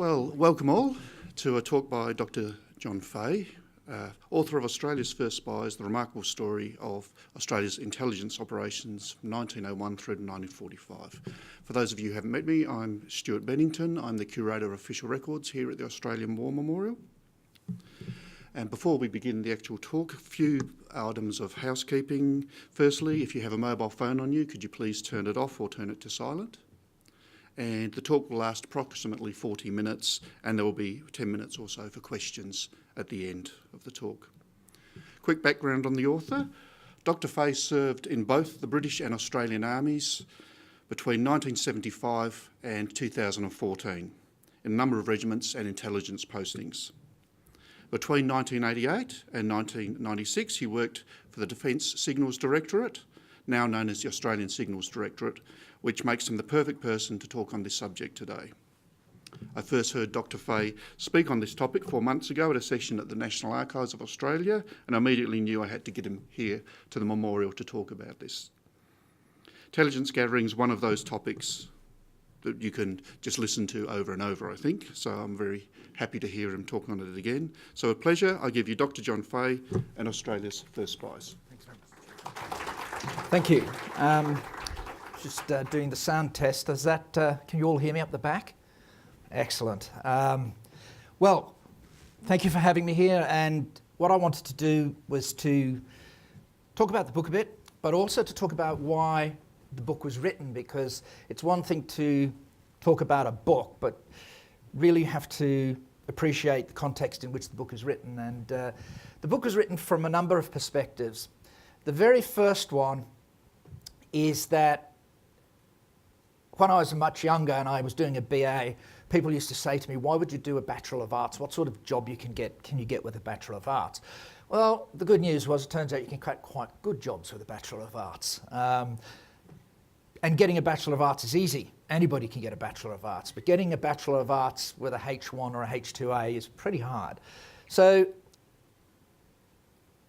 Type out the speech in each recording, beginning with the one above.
Well, welcome all to a talk by Dr. John Fahey, author of Australia's First Spies, the remarkable story of Australia's intelligence operations from 1901 through to 1945. For those of you who haven't met me, I'm Stuart Bennington. I'm the Curator of Official Records here at the Australian War Memorial. And before we begin the actual talk, a few items of housekeeping. Firstly, if you have a mobile phone on you, could you please turn it off or turn it to silent? And the talk will last approximately 40 minutes, and there will be 10 minutes or so for questions at the end of the talk. Quick background on the author. Dr. Fahey served in both the British and Australian armies between 1975 and 2014 in a number of regiments and intelligence postings. Between 1988 and 1996, he worked for the Defence Signals Directorate, now known as the Australian Signals Directorate, which makes him the perfect person to talk on this subject today. I first heard Dr. Fahey speak on this topic 4 months ago at a session at the National Archives of Australia, and I immediately knew I had to get him here to the memorial to talk about this. Intelligence gathering is one of those topics that you can just listen to over and over, I think, so I'm very happy to hear him talk on it again. So a pleasure, I give you Dr. John Fahey and Australia's First Spies. Thanks very much. Thank you. Just doing the sound test. Is that? Can you all hear me up the back? Excellent. Well, thank you for having me here. And what I wanted to do was to talk about the book a bit, but also to talk about why the book was written, because it's one thing to talk about a book, but really you have to appreciate the context in which the book is written. And the book was written from a number of perspectives. The very first one is that when I was much younger and I was doing a BA, people used to say to me, why would you do a Bachelor of Arts? What sort of job can you get with a Bachelor of Arts? Well, the good news was it turns out you can get quite good jobs with a Bachelor of Arts. And getting a Bachelor of Arts is easy. Anybody can get a Bachelor of Arts, but getting a Bachelor of Arts with a H1 or a H2A is pretty hard. So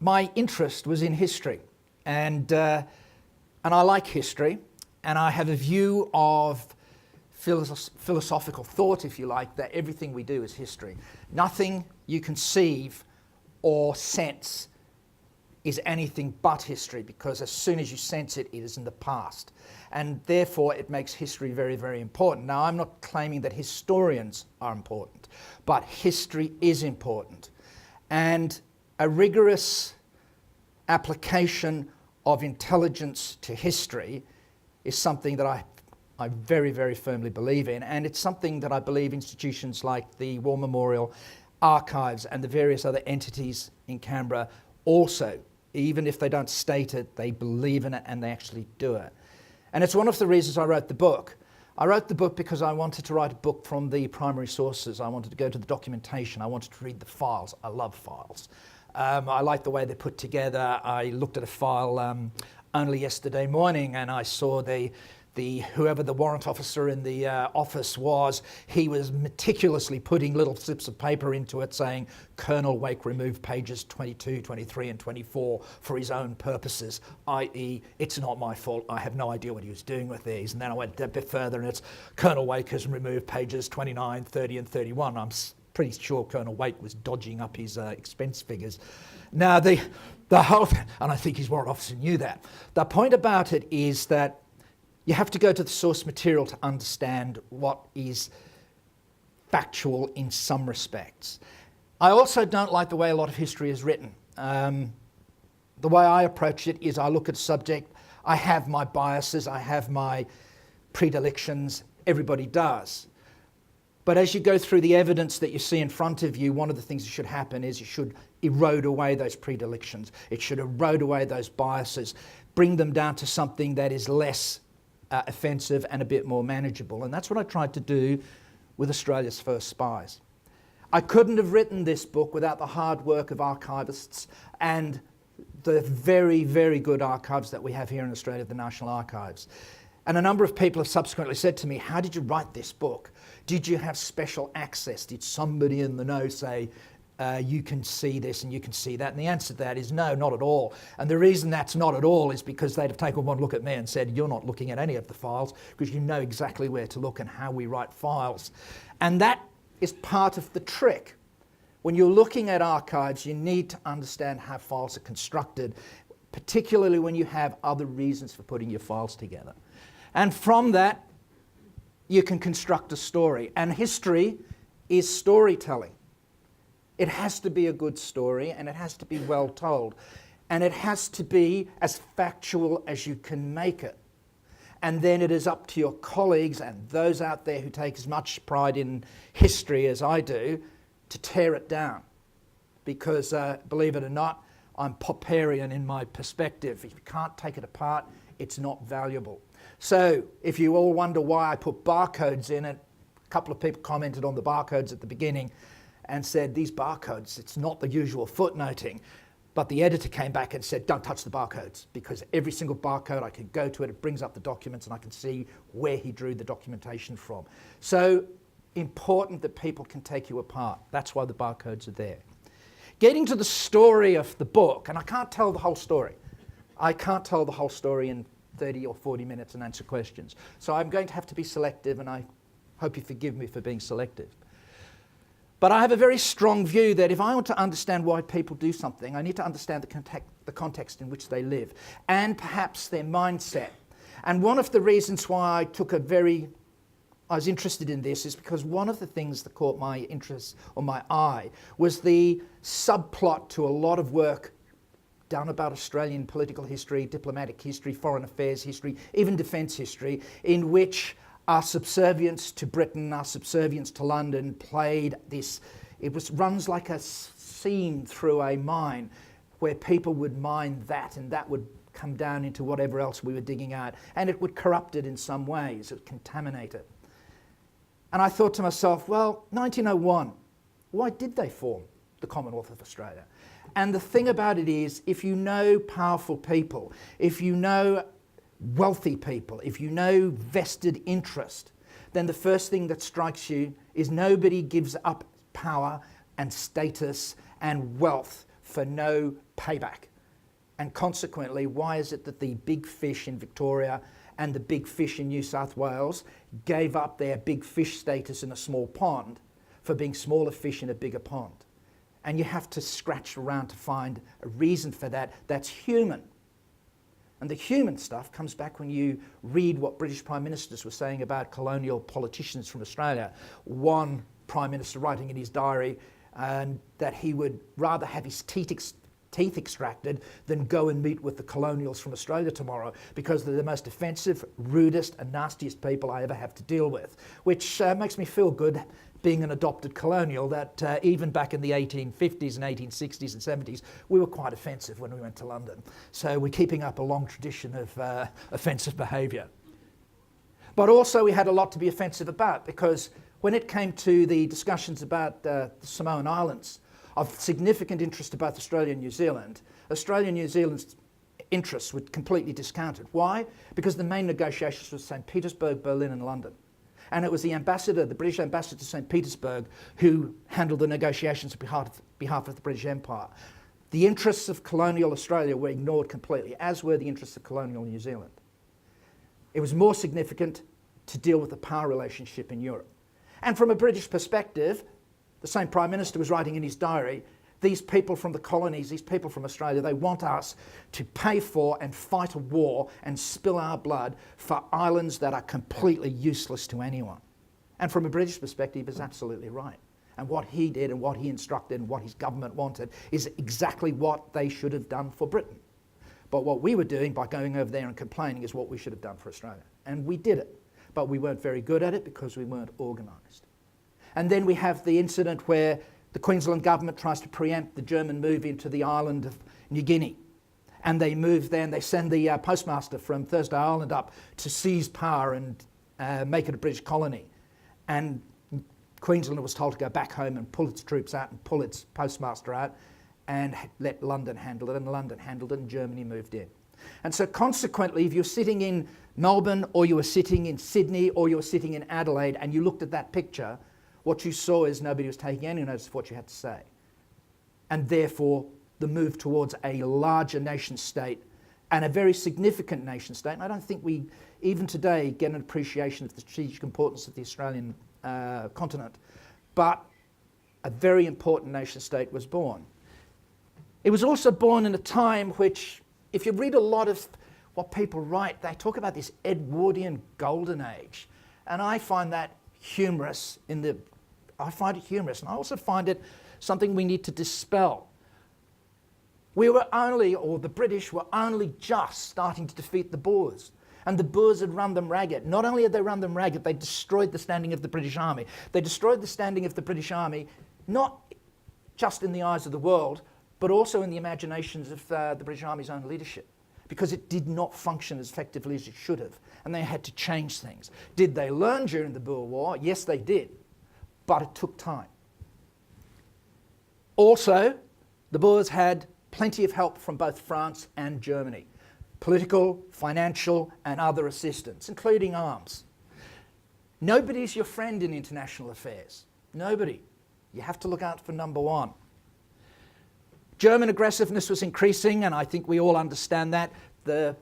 my interest was in history, and I like history. And I have a view of philosophical thought, if you like, that everything we do is history. Nothing you conceive or sense is anything but history, because as soon as you sense it, it is in the past. And therefore, it makes history very, very important. Now, I'm not claiming that historians are important, but history is important. And a rigorous application of intelligence to history is something that I very, very firmly believe in, and it's something that I believe institutions like the War Memorial, Archives and the various other entities in Canberra also, even if they don't state it, they believe in it and they actually do it. And it's one of the reasons I wrote the book. I wrote the book because I wanted to write a book from the primary sources. I wanted to go to the documentation. I wanted to read the files. I love files. I like the way they're put together. I looked at a file only yesterday morning, and I saw whoever the warrant officer in the office was, he was meticulously putting little slips of paper into it saying, Colonel Wake removed pages 22, 23 and 24 for his own purposes, i.e. it's not my fault, I have no idea what he was doing with these. And then I went a bit further and it's Colonel Wake has removed pages 29, 30 and 31. I'm pretty sure Colonel Wake was dodging up his expense figures. Now the whole thing, and I think his warrant officer knew that. The point about it is that you have to go to the source material to understand what is factual in some respects. I also don't like the way a lot of history is written. The way I approach it is I look at a subject, I have my biases, I have my predilections, everybody does. But as you go through the evidence that you see in front of you, one of the things that should happen is you should erode away those predilections. It should erode away those biases, bring them down to something that is less offensive and a bit more manageable. And that's what I tried to do with Australia's First Spies. I couldn't have written this book without the hard work of archivists and the very, very good archives that we have here in Australia, the National Archives. And a number of people have subsequently said to me, how did you write this book? Did you have special access? Did somebody in the know say, you can see this and you can see that? And the answer to that is no, not at all. And the reason that's not at all is because they'd have taken one look at me and said, you're not looking at any of the files because you know exactly where to look and how we write files. And that is part of the trick. When you're looking at archives, you need to understand how files are constructed, particularly when you have other reasons for putting your files together. And from that, you can construct a story. And history is storytelling. It has to be a good story, and it has to be well told. And it has to be as factual as you can make it. And then it is up to your colleagues and those out there who take as much pride in history as I do to tear it down. Because, believe it or not, I'm Popperian in my perspective. If you can't take it apart, it's not valuable. So, if you all wonder why I put barcodes in it, a couple of people commented on the barcodes at the beginning and said, these barcodes, it's not the usual footnoting. But the editor came back and said, don't touch the barcodes, because every single barcode, I can go to it, it brings up the documents, and I can see where he drew the documentation from. So important that people can take you apart. That's why the barcodes are there. Getting to the story of the book, and I can't tell the whole story. I can't tell the whole story in 30 or 40 minutes and answer questions. So I'm going to have to be selective, and I hope you forgive me for being selective. But I have a very strong view that if I want to understand why people do something, I need to understand the context in which they live, and perhaps their mindset. And one of the reasons why I was interested in this is because one of the things that caught my interest or my eye was the subplot to a lot of work done about Australian political history, diplomatic history, foreign affairs history, even defence history, in which our subservience to Britain, our subservience to London played this. Runs like a seam through a mine where people would mine that, and that would come down into whatever else we were digging out, and it would corrupt it in some ways, it would contaminate it. And I thought to myself, well, 1901, why did they form the Commonwealth of Australia? And the thing about it is, if you know powerful people, if you know wealthy people, if you know vested interest, then the first thing that strikes you is nobody gives up power and status and wealth for no payback. And consequently, why is it that the big fish in Victoria and the big fish in New South Wales gave up their big fish status in a small pond for being smaller fish in a bigger pond? And you have to scratch around to find a reason for that that's human. And the human stuff comes back when you read what British Prime Ministers were saying about colonial politicians from Australia. One Prime Minister writing in his diary that he would rather have his teeth extracted than go and meet with the colonials from Australia tomorrow, because they're the most offensive, rudest and nastiest people I ever have to deal with, which makes me feel good being an adopted colonial, that even back in the 1850s and 1860s and 70s, we were quite offensive when we went to London. So we're keeping up a long tradition of offensive behaviour. But also we had a lot to be offensive about, because when it came to the discussions about the Samoan Islands, of significant interest to both Australia and New Zealand, Australia and New Zealand's interests were completely discounted. Why? Because the main negotiations were St. Petersburg, Berlin and London. And it was the ambassador, the British ambassador to St. Petersburg, who handled the negotiations on behalf of the British Empire. The interests of colonial Australia were ignored completely, as were the interests of colonial New Zealand. It was more significant to deal with the power relationship in Europe. And from a British perspective, the same Prime Minister was writing in his diary, these people from the colonies, these people from Australia, they want us to pay for and fight a war and spill our blood for islands that are completely useless to anyone. And from a British perspective, he's absolutely right. And what he did and what he instructed and what his government wanted is exactly what they should have done for Britain. But what we were doing by going over there and complaining is what we should have done for Australia. And we did it. But we weren't very good at it because we weren't organised. And then we have the incident where the Queensland government tries to preempt the German move into the island of New Guinea. And they move there and they send the postmaster from Thursday Island up to seize power and make it a British colony. And Queensland was told to go back home and pull its troops out and pull its postmaster out and let London handle it. And London handled it and Germany moved in. And so consequently, if you're sitting in Melbourne or you were sitting in Sydney or you were sitting in Adelaide and you looked at that picture, what you saw is nobody was taking any notice of what you had to say. And therefore, the move towards a larger nation state and a very significant nation state, and I don't think we, even today, get an appreciation of the strategic importance of the Australian continent, but a very important nation state was born. It was also born in a time which, if you read a lot of what people write, they talk about this Edwardian golden age. And I find that humorous I find it humorous, and I also find it something we need to dispel. We were only, or the British were only just starting to defeat the Boers. And the Boers had run them ragged. Not only had they run them ragged, they destroyed the standing of the British Army. They destroyed the standing of the British Army, not just in the eyes of the world, but also in the imaginations of the British Army's own leadership, because it did not function as effectively as it should have, and they had to change things. Did they learn during the Boer War? Yes, they did, but it took time. Also, the Boers had plenty of help from both France and Germany. Political, financial, and other assistance, including arms. Nobody's your friend in international affairs. Nobody. You have to look out for number one. German aggressiveness was increasing, and I think we all understand that. The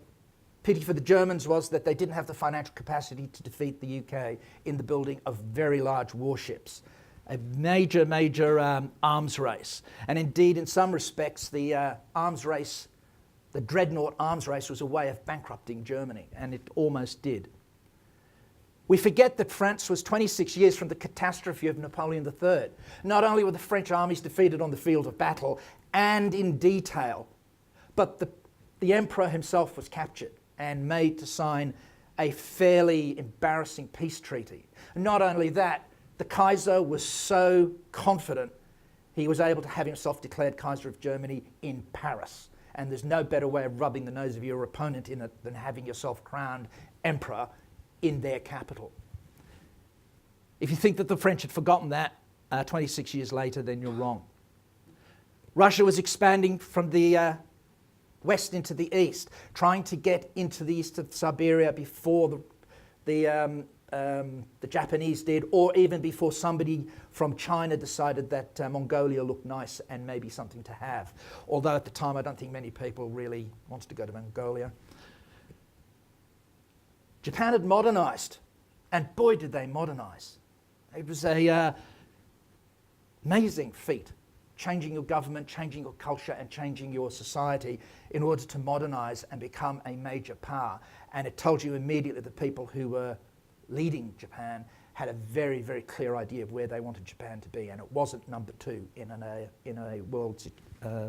pity for the Germans was that they didn't have the financial capacity to defeat the UK in the building of very large warships. A major, arms race. And indeed, in some respects, the arms race, the dreadnought arms race, was a way of bankrupting Germany, and it almost did. We forget that France was 26 years from the catastrophe of Napoleon III. Not only were the French armies defeated on the field of battle and in detail, but the emperor himself was captured and made to sign a fairly embarrassing peace treaty. Not only that, the Kaiser was so confident he was able to have himself declared Kaiser of Germany in Paris. And there's no better way of rubbing the nose of your opponent in it than having yourself crowned emperor in their capital. If you think that the French had forgotten that 26 years later, then you're wrong. Russia was expanding from the west into the east, trying to get into the east of Siberia before the Japanese did, or even before somebody from China decided that Mongolia looked nice and maybe something to have. Although at the time I don't think many people really wanted to go to Mongolia. Japan had modernised, and boy did they modernise. It was a amazing feat, changing your government, changing your culture and changing your society in order to modernise and become a major power. And it told you immediately the people who were leading Japan had a very, very clear idea of where they wanted Japan to be, and it wasn't number two in a world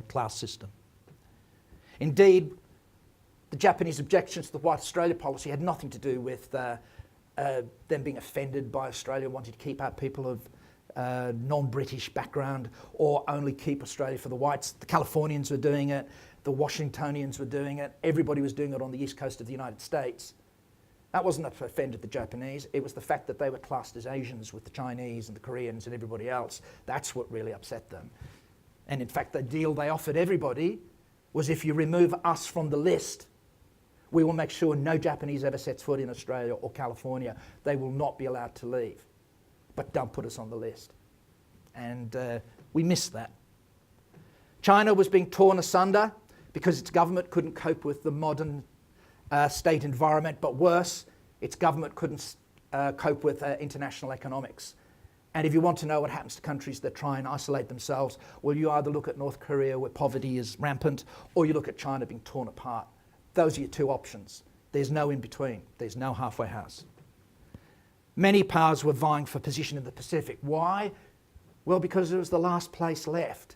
class system. Indeed, the Japanese objections to the White Australia policy had nothing to do with them being offended by Australia, wanting to keep out people of non-British background or only keep Australia for the whites. The Californians were doing it, the Washingtonians were doing it, everybody was doing it on the east coast of the United States. That wasn't what offended the Japanese, it was the fact that they were classed as Asians with the Chinese and the Koreans and everybody else. That's what really upset them. And in fact, the deal they offered everybody was, if you remove us from the list, we will make sure no Japanese ever sets foot in Australia or California. They will not be allowed to leave. But don't put us on the list. And we missed that. China was being torn asunder because its government couldn't cope with the modern state environment, but worse, its government couldn't cope with international economics. And if you want to know what happens to countries that try and isolate themselves, well, you either look at North Korea, where poverty is rampant, or you look at China being torn apart. Those are your two options. There's no in between. There's no halfway house. Many powers were vying for position in the Pacific. Why? Well, because it was the last place left,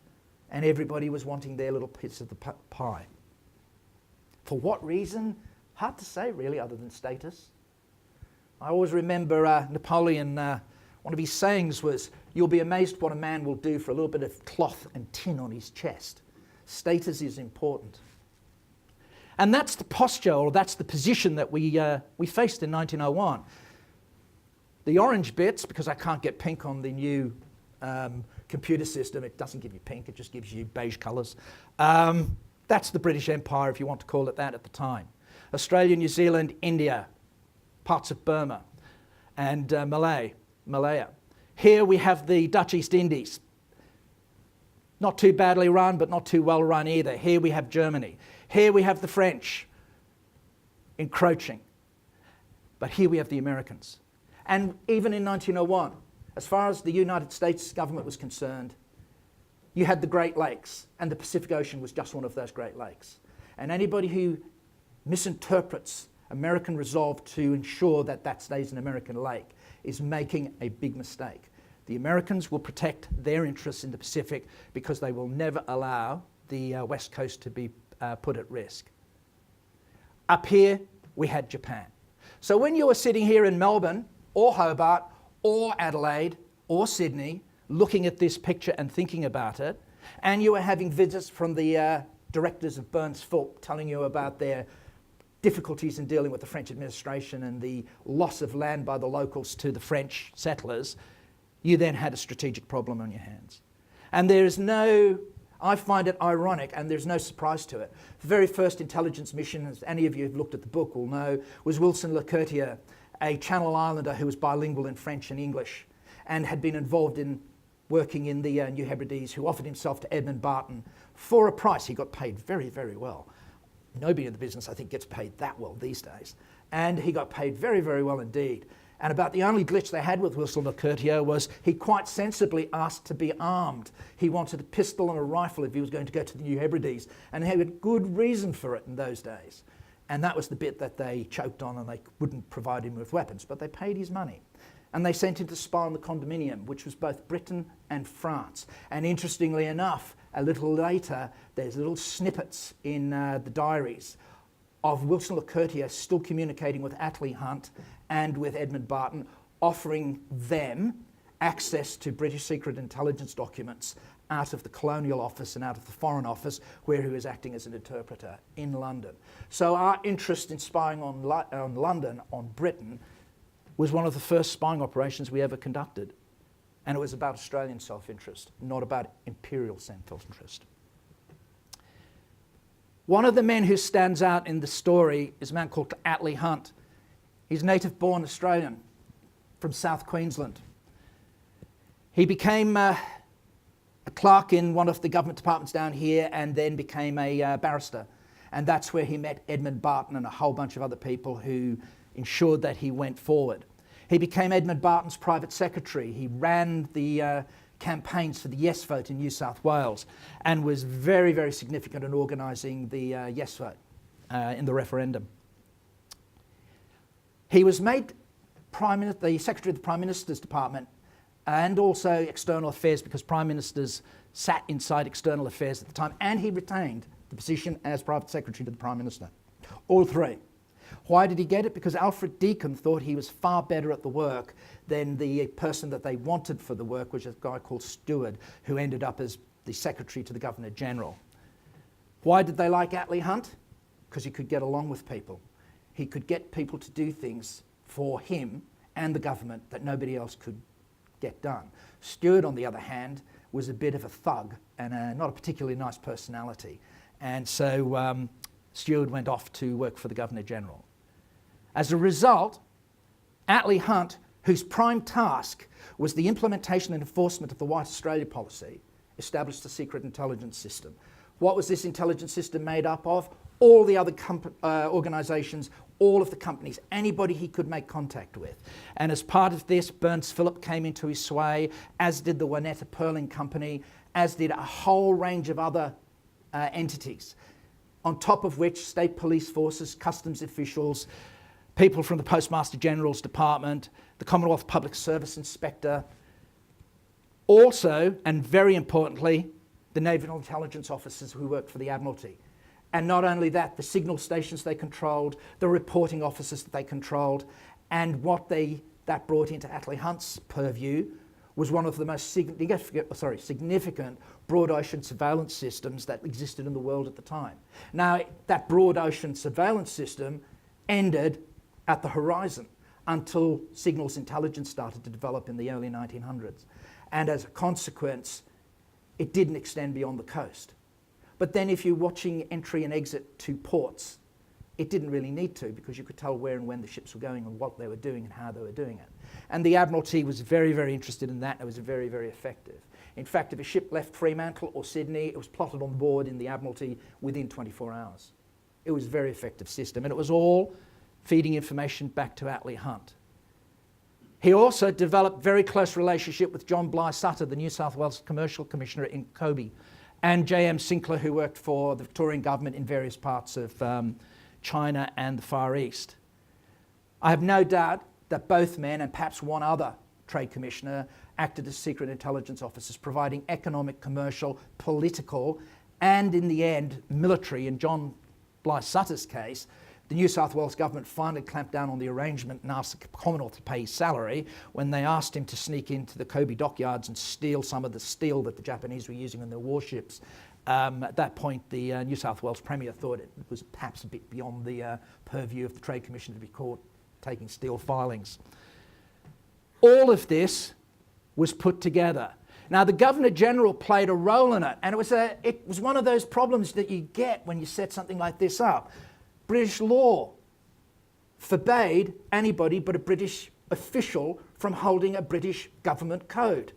and everybody was wanting their little piece of the pie. For what reason? Hard to say, really, other than status. I always remember Napoleon, one of his sayings was, "You'll be amazed what a man will do for a little bit of cloth and tin on his chest." Status is important. And that's the posture, or that's the position that we faced in 1901. The orange bits, because I can't get pink on the new computer system, it doesn't give you pink, it just gives you beige colours. That's the British Empire, if you want to call it that, at the time. Australia, New Zealand, India, parts of Burma, and Malaya. Here we have the Dutch East Indies. Not too badly run, but not too well run either. Here we have Germany. Here we have the French encroaching. But here we have the Americans. And even in 1901, As far as the United States government was concerned, you had the Great Lakes, and the Pacific Ocean was just one of those Great Lakes. And anybody who misinterprets American resolve to ensure that that stays an American lake is making a big mistake. The Americans will protect their interests in the Pacific because they will never allow the West Coast to be put at risk. Up here, we had Japan. So when you were sitting here in Melbourne, or Hobart, or Adelaide, or Sydney, looking at this picture and thinking about it, and you were having visits from the directors of Burns-Philp telling you about their difficulties in dealing with the French administration and the loss of land by the locals to the French settlers, you then had a strategic problem on your hands. And there is no, I find it ironic, and there's no surprise to it. The very first intelligence mission, as any of you who've looked at the book will know, was Wilson Le Courtier, a Channel Islander who was bilingual in French and English and had been involved in working in the New Hebrides, who offered himself to Edmund Barton for a price. He got paid very, very well. Nobody in the business, I think, gets paid that well these days. And he got paid very, very well indeed. And about the only glitch they had with Wilson Le Courtier was he quite sensibly asked to be armed. He wanted a pistol and a rifle if he was going to go to the New Hebrides, and he had a good reason for it in those days. And that was the bit that they choked on, and they wouldn't provide him with weapons, but they paid his money. And they sent him to spy on the Condominium, which was both Britain and France. And interestingly enough, a little later, there's little snippets in the diaries of Wilson Le Courtier still communicating with Attlee Hunt and with Edmund Barton, offering them access to British secret intelligence documents out of the Colonial Office and out of the Foreign Office, where he was acting as an interpreter in London. So our interest in spying on London, on Britain, was one of the first spying operations we ever conducted. And it was about Australian self-interest, not about imperial self-interest. One of the men who stands out in the story is a man called Attlee Hunt. He's native-born Australian from South Queensland. He became a clerk in one of the government departments down here and then became a barrister. And that's where he met Edmund Barton and a whole bunch of other people who ensured that he went forward. He became Edmund Barton's private secretary. He ran the campaigns for the Yes vote in New South Wales and was very, very significant in organising the Yes vote in the referendum. He was made the Secretary of the Prime Minister's Department and also External Affairs, because Prime Ministers sat inside External Affairs at the time, and he retained the position as Private Secretary to the Prime Minister. All three. Why did he get it? Because Alfred Deakin thought he was far better at the work than the person that they wanted for the work, which was a guy called Stewart, who ended up as the Secretary to the Governor-General. Why did they like Attlee Hunt? Because he could get along with people. He could get people to do things for him and the government that nobody else could get done. Stewart, on the other hand, was a bit of a thug and not a particularly nice personality. And so Stewart went off to work for the Governor-General. As a result, Attlee Hunt, whose prime task was the implementation and enforcement of the White Australia policy, established a secret intelligence system. What was this intelligence system made up of? All the other organisations, all of the companies, anybody he could make contact with. And as part of this, Burns-Philp came into his sway, as did the Winnetta Pearling Company, as did a whole range of other entities, on top of which state police forces, customs officials, people from the Postmaster General's Department, the Commonwealth Public Service Inspector, also, and very importantly, the naval intelligence officers who worked for the Admiralty. And not only that, the signal stations they controlled, the reporting officers that they controlled, and what that brought into Attlee Hunt's purview was one of the most significant broad ocean surveillance systems that existed in the world at the time. Now, that broad ocean surveillance system ended at the horizon until signals intelligence started to develop in the early 1900s. And as a consequence, it didn't extend beyond the coast. But then if you're watching entry and exit to ports, it didn't really need to, because you could tell where and when the ships were going and what they were doing and how they were doing it. And the Admiralty was very, very interested in that. It was very, very effective. In fact, if a ship left Fremantle or Sydney, it was plotted on board in the Admiralty within 24 hours. It was a very effective system, and it was all feeding information back to Attlee Hunt. He also developed very close relationship with John Bligh-Sutter, the New South Wales Commercial Commissioner in Kobe, and J.M. Sinclair, who worked for the Victorian government in various parts of China and the Far East. I have no doubt that both men, and perhaps one other Trade Commissioner, acted as secret intelligence officers, providing economic, commercial, political, and in the end, military. In John Bligh-Sutter's case, the New South Wales government finally clamped down on the arrangement and asked the Commonwealth to pay his salary when they asked him to sneak into the Kobe dockyards and steal some of the steel that the Japanese were using in their warships. At that point, the New South Wales Premier thought it was perhaps a bit beyond the purview of the Trade Commission to be caught taking steel filings. All of this was put together. Now, the Governor-General played a role in it, and it was one of those problems that you get when you set something like this up. British law forbade anybody but a British official from holding a British government code.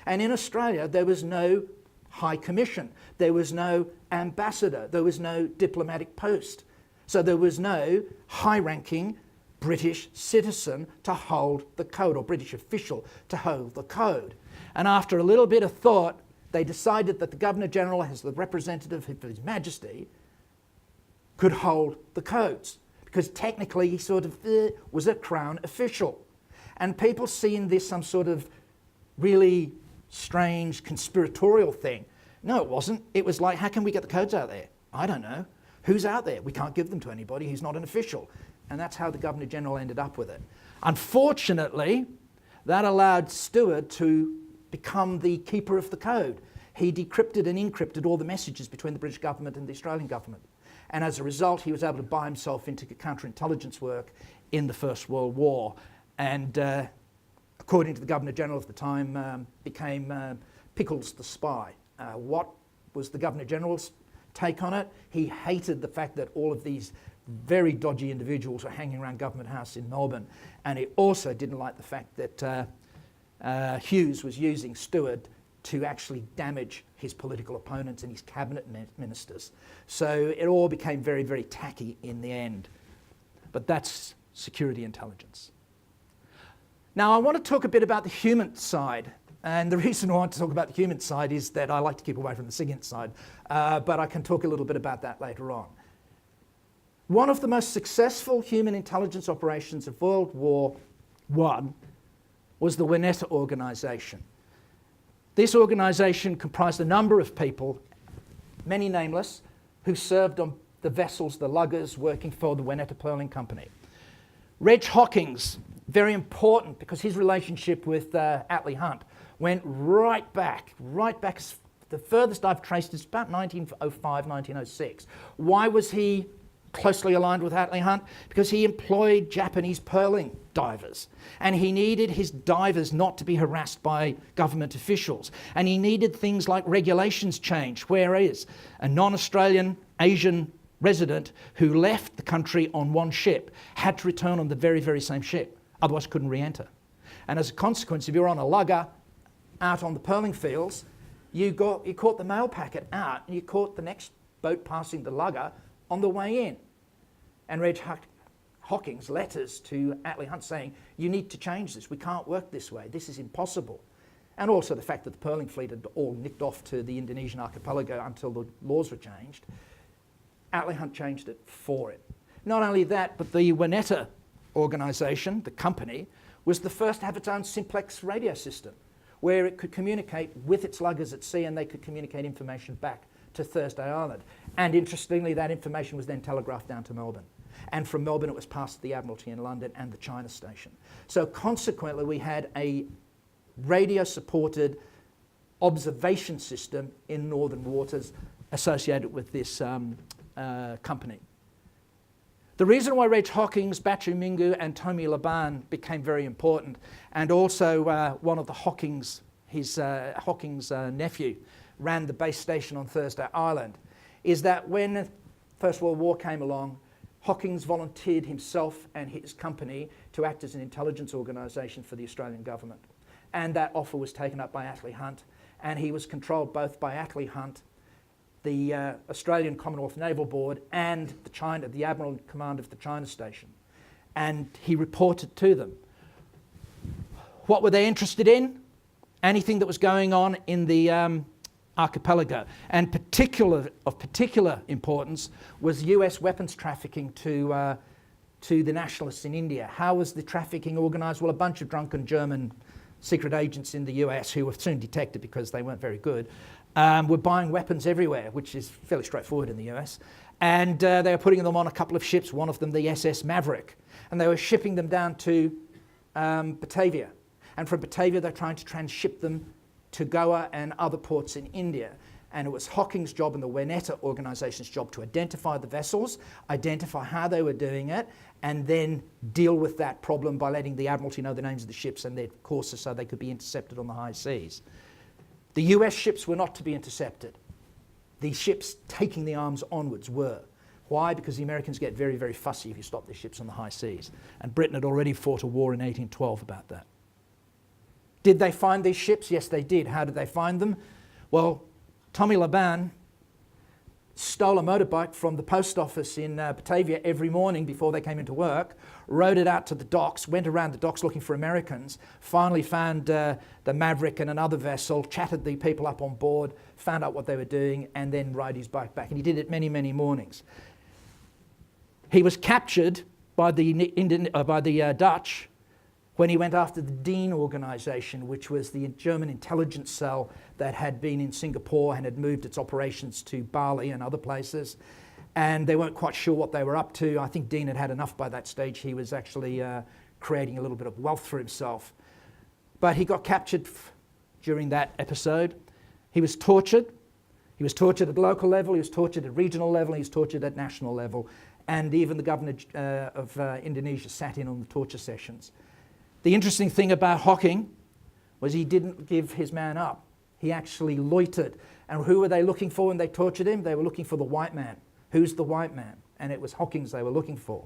And in Australia, there was no High Commission, there was no ambassador, there was no diplomatic post. So there was no high-ranking British citizen to hold the code, or British official to hold the code. And after a little bit of thought, they decided that the Governor-General, as the representative of His Majesty, could hold the codes, because technically he sort of was a Crown official. And people seeing this some sort of really strange conspiratorial thing. No, it wasn't. It was like, how can we get the codes out there? I don't know. Who's out there? We can't give them to anybody who's not an official. And that's how the Governor-General ended up with it. Unfortunately, that allowed Stewart to become the keeper of the code. He decrypted and encrypted all the messages between the British government and the Australian government. And as a result, he was able to buy himself into counterintelligence work in the First World War. And according to the Governor-General of the time, became Pickles the Spy. What was the Governor-General's take on it? He hated the fact that all of these very dodgy individuals were hanging around Government House in Melbourne. And he also didn't like the fact that Hughes was using Stewart to actually damage his political opponents and his cabinet ministers. So it all became very, very tacky in the end. But that's security intelligence. Now, I want to talk a bit about the human side. And the reason I want to talk about the human side is that I like to keep away from the SIGINT side, but I can talk a little bit about that later on. One of the most successful human intelligence operations of World War I was the Winnetta organisation. This organisation comprised a number of people, many nameless, who served on the vessels, the luggers, working for the Winnetta Pearling Company. Reg Hockings, very important because his relationship with Attlee Hunt went right back, the furthest I've traced is about 1905, 1906. Why was he closely aligned with Attlee Hunt? Because he employed Japanese pearling divers, and he needed his divers not to be harassed by government officials, and he needed things like regulations change, whereas a non-Australian Asian resident who left the country on one ship had to return on the very, very same ship, otherwise couldn't re-enter. And as a consequence, if you're on a lugger out on the pearling fields, you caught the mail packet out and you caught the next boat passing the lugger on the way in. And Reg Hockings' letters to Attlee Hunt saying, you need to change this, we can't work this way, this is impossible. And also the fact that the pearling fleet had all nicked off to the Indonesian archipelago until the laws were changed. Attlee Hunt changed it for it. Not only that, but the Winnetta organisation, the company, was the first to have its own simplex radio system, where it could communicate with its luggers at sea and they could communicate information back to Thursday Island. And interestingly, that information was then telegraphed down to Melbourne. And from Melbourne, it was passed to the Admiralty in London and the China station. So consequently, we had a radio-supported observation system in northern waters associated with this company. The reason why Reg Hockings, Batu Minggu and Tommy Laban became very important, and also one of the Hockings, his Hockings' nephew, ran the base station on Thursday Island, is that when the First World War came along, Hockings volunteered himself and his company to act as an intelligence organisation for the Australian government. And that offer was taken up by Attlee Hunt, and he was controlled both by Attlee Hunt, the Australian Commonwealth Naval Board, and the Admiral in command of the China station. And he reported to them. What were they interested in? Anything that was going on in the archipelago. And of particular importance was US weapons trafficking to the nationalists in India. How was the trafficking organised? Well, a bunch of drunken German secret agents in the US, who were soon detected because they weren't very good, were buying weapons everywhere, which is fairly straightforward in the US. And they were putting them on a couple of ships, one of them the SS Maverick. And they were shipping them down to Batavia. And from Batavia, they're trying to transship them to Goa and other ports in India. And it was Hocking's job and the Winnetta organisation's job to identify the vessels, identify how they were doing it, and then deal with that problem by letting the Admiralty know the names of the ships and their courses so they could be intercepted on the high seas. The US ships were not to be intercepted. The ships taking the arms onwards were. Why? Because the Americans get very, very fussy if you stop their ships on the high seas. And Britain had already fought a war in 1812 about that. Did they find these ships? Yes, they did. How did they find them? Well, Tommy Laban stole a motorbike from the post office in Batavia every morning before they came into work, rode it out to the docks, went around the docks looking for Americans, finally found the Maverick and another vessel, chatted the people up on board, found out what they were doing, and then rode his bike back. And he did it many, many mornings. He was captured by the Dutch when he went after the Dean organisation, which was the German intelligence cell that had been in Singapore and had moved its operations to Bali and other places. And they weren't quite sure what they were up to. I think Dean had had enough by that stage. He was actually creating a little bit of wealth for himself. But he got captured during that episode. He was tortured. He was tortured at local level, he was tortured at regional level, he was tortured at national level. And even the governor of Indonesia sat in on the torture sessions. The interesting thing about Hocking was he didn't give his man up. He actually loitered. And who were they looking for when they tortured him? They were looking for the white man. Who's the white man? And it was Hocking's they were looking for.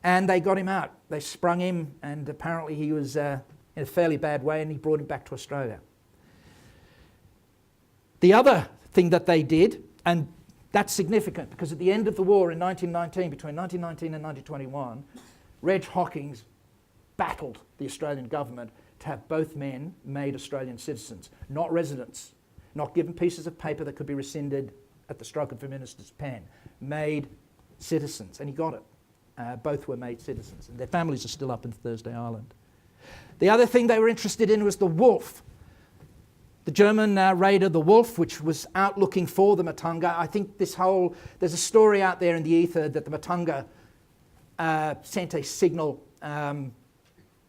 And they got him out. They sprung him, and apparently he was in a fairly bad way, and he brought him back to Australia. The other thing that they did, and that's significant, because at the end of the war in 1919, between 1919 and 1921, Reg Hockings battled the Australian government to have both men made Australian citizens, not residents, not given pieces of paper that could be rescinded at the stroke of a minister's pen, made citizens, and he got it. Both were made citizens, and their families are still up in Thursday Island. The other thing they were interested in was the Wolf. The German raider, the Wolf, which was out looking for the Matunga. I think there's a story out there in the ether that the Matunga sent a signal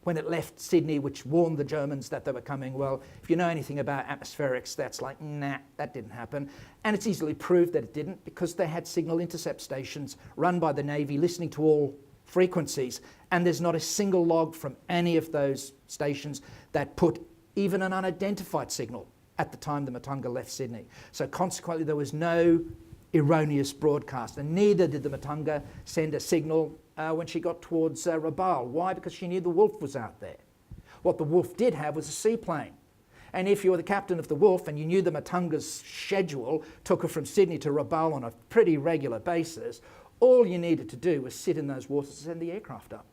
when it left Sydney, which warned the Germans that they were coming. Well, if you know anything about atmospherics, that's like, nah, that didn't happen. And it's easily proved that it didn't, because they had signal intercept stations run by the Navy, listening to all frequencies, and there's not a single log from any of those stations that put even an unidentified signal at the time the Matunga left Sydney. So consequently, there was no erroneous broadcast, and neither did the Matunga send a signal when she got towards Rabaul. Why? Because she knew the Wolf was out there. What the Wolf did have was a seaplane. And if you were the captain of the Wolf and you knew the Matunga's schedule took her from Sydney to Rabaul on a pretty regular basis, all you needed to do was sit in those waters and send the aircraft up.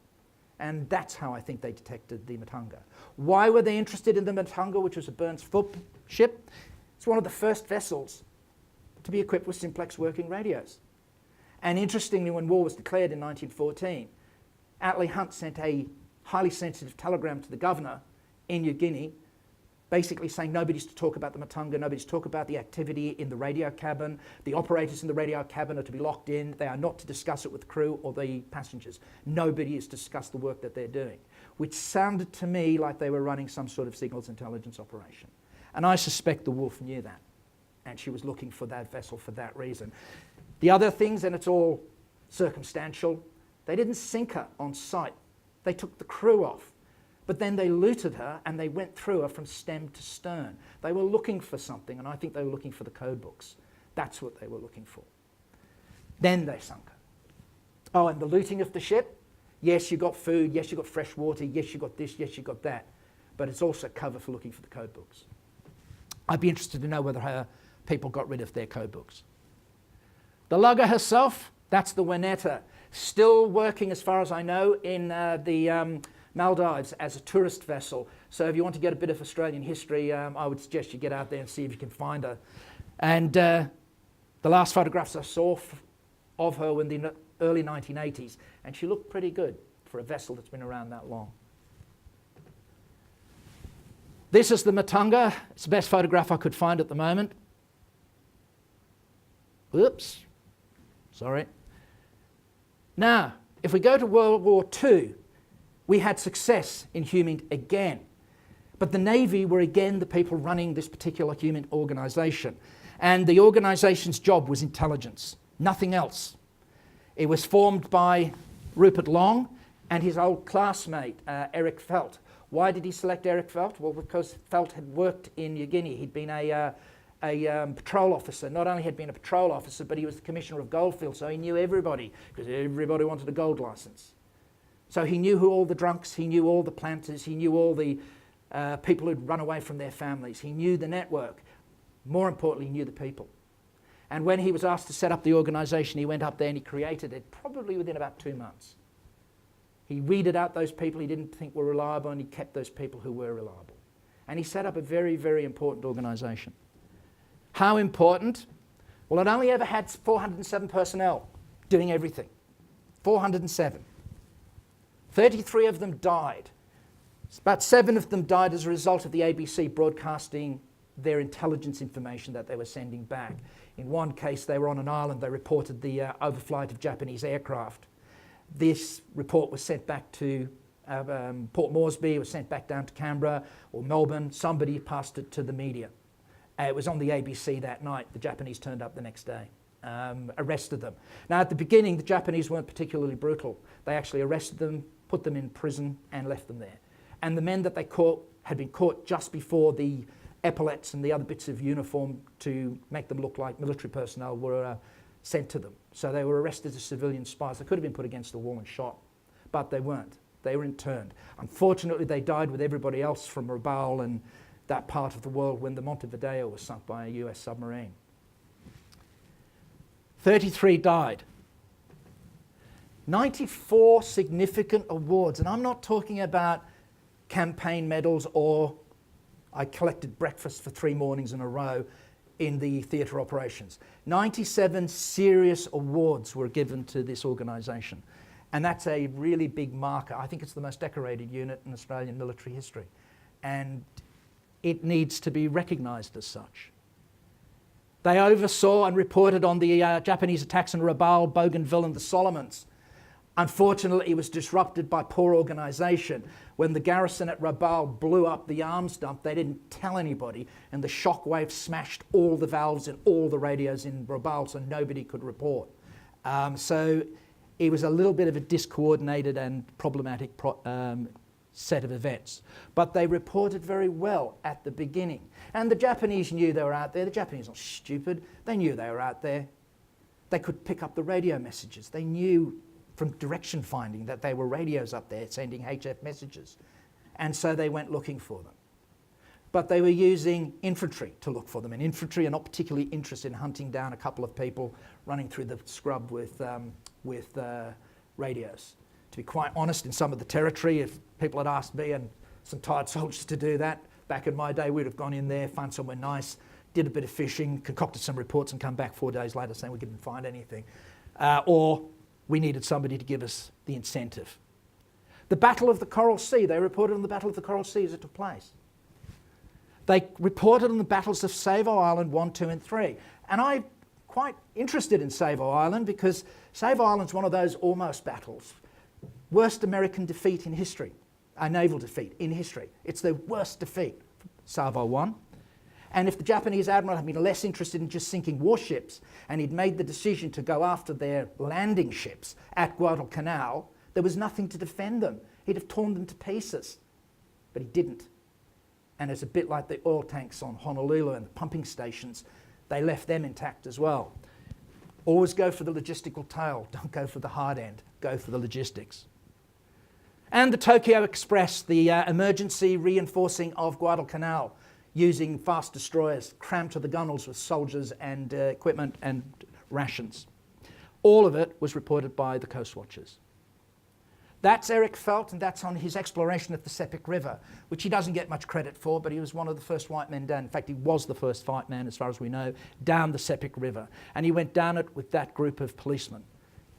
And that's how I think they detected the Matunga. Why were they interested in the Matunga, which was a Burns Foot ship? It's one of the first vessels to be equipped with simplex working radios. And interestingly, when war was declared in 1914, Atlee Hunt sent a highly sensitive telegram to the governor in New Guinea, basically saying nobody's to talk about the Matunga, nobody's to talk about the activity in the radio cabin. The operators in the radio cabin are to be locked in. They are not to discuss it with the crew or the passengers. Nobody is to discuss the work that they're doing, which sounded to me like they were running some sort of signals intelligence operation. And I suspect the Wolf knew that, and she was looking for that vessel for that reason. The other things, and it's all circumstantial, they didn't sink her on sight. They took the crew off. But then they looted her and they went through her from stem to stern. They were looking for something, and I think they were looking for the code books. That's what they were looking for. Then they sunk her. Oh, and the looting of the ship? Yes, you got food, yes, you got fresh water, yes, you got this, yes, you got that. But it's also cover for looking for the code books. I'd be interested to know whether her people got rid of their code books. The lugger herself, that's the Winnetta, still working, as far as I know, in the Maldives as a tourist vessel. So if you want to get a bit of Australian history, I would suggest you get out there and see if you can find her. And the last photographs I saw of her were in the early 1980s, and she looked pretty good for a vessel that's been around that long. This is the Matunga. It's the best photograph I could find at the moment. Oops, sorry. Now, if we go to World War II, we had success in huming again. But the Navy were again the people running this particular human organisation. And the organisation's job was intelligence, nothing else. It was formed by Rupert Long and his old classmate, Eric Felt. Why did he select Eric Felt? Well, because Felt had worked in New Guinea. He'd been a patrol officer. Not only had he been a patrol officer, but he was the commissioner of goldfields, so he knew everybody, because everybody wanted a gold licence. So he knew who all the drunks, he knew all the planters, he knew all the people who'd run away from their families. He knew the network. More importantly, he knew the people. And when he was asked to set up the organisation, he went up there and he created it probably within about 2 months. He weeded out those people he didn't think were reliable, and he kept those people who were reliable. And he set up a very, very important organisation. How important? Well, it only ever had 407 personnel doing everything. 407. 33 of them died. About 7 of them died as a result of the ABC broadcasting their intelligence information that they were sending back. In one case, they were on an island. They reported the overflight of Japanese aircraft. This report was sent back to Port Moresby, it was sent back down to Canberra or Melbourne. Somebody passed it to the media. It was on the ABC that night. The Japanese turned up the next day, arrested them. Now, at the beginning, the Japanese weren't particularly brutal. They actually arrested them, put them in prison, and left them there. And the men that they caught had been caught just before the epaulets and the other bits of uniform to make them look like military personnel were sent to them. So they were arrested as civilian spies. They could have been put against the wall and shot, but they weren't. They were interned. Unfortunately, they died with everybody else from Rabaul and that part of the world when the Montevideo was sunk by a US submarine. 33 died. 94 significant awards, and I'm not talking about campaign medals or I collected breakfast for 3 mornings in a row in the theatre operations. 97 serious awards were given to this organisation, and that's a really big marker. I think it's the most decorated unit in Australian military history, and it needs to be recognised as such. They oversaw and reported on the Japanese attacks on Rabaul, Bougainville and the Solomons. Unfortunately, it was disrupted by poor organisation. When the garrison at Rabaul blew up the arms dump, they didn't tell anybody, and the shockwave smashed all the valves and all the radios in Rabaul, so nobody could report. So it was a little bit of a discoordinated and problematic set of events. But they reported very well at the beginning. And the Japanese knew they were out there. The Japanese are not stupid. They knew they were out there. They could pick up the radio messages. They knew from direction finding that there were radios up there sending HF messages. And so they went looking for them. But they were using infantry to look for them, and infantry are not particularly interested in hunting down a couple of people running through the scrub with radios. To be quite honest, in some of the territory, if people had asked me and some tired soldiers to do that, back in my day, we'd have gone in there, found somewhere nice, did a bit of fishing, concocted some reports and come back 4 days later saying we didn't find anything. Or we needed somebody to give us the incentive. The Battle of the Coral Sea, they reported on the Battle of the Coral Sea as it took place. They reported on the battles of Savo Island 1, 2 and 3. And I'm quite interested in Savo Island because Savo Island's one of those almost battles. Worst American defeat in history, a naval defeat in history. It's the worst defeat, Savo 1. And if the Japanese admiral had been less interested in just sinking warships and he'd made the decision to go after their landing ships at Guadalcanal, there was nothing to defend them. He'd have torn them to pieces. But he didn't. And it's a bit like the oil tanks on Honolulu and the pumping stations. They left them intact as well. Always go for the logistical tail. Don't go for the hard end. Go for the logistics. And the Tokyo Express, the emergency reinforcing of Guadalcanal, using fast destroyers crammed to the gunwales with soldiers and equipment and rations. All of it was reported by the Coast Watchers. That's Eric Felt, and that's on his exploration of the Sepik River, which he doesn't get much credit for, but he was one of the first white men down. In fact, he was the first white man, as far as we know, down the Sepik River. And he went down it with that group of policemen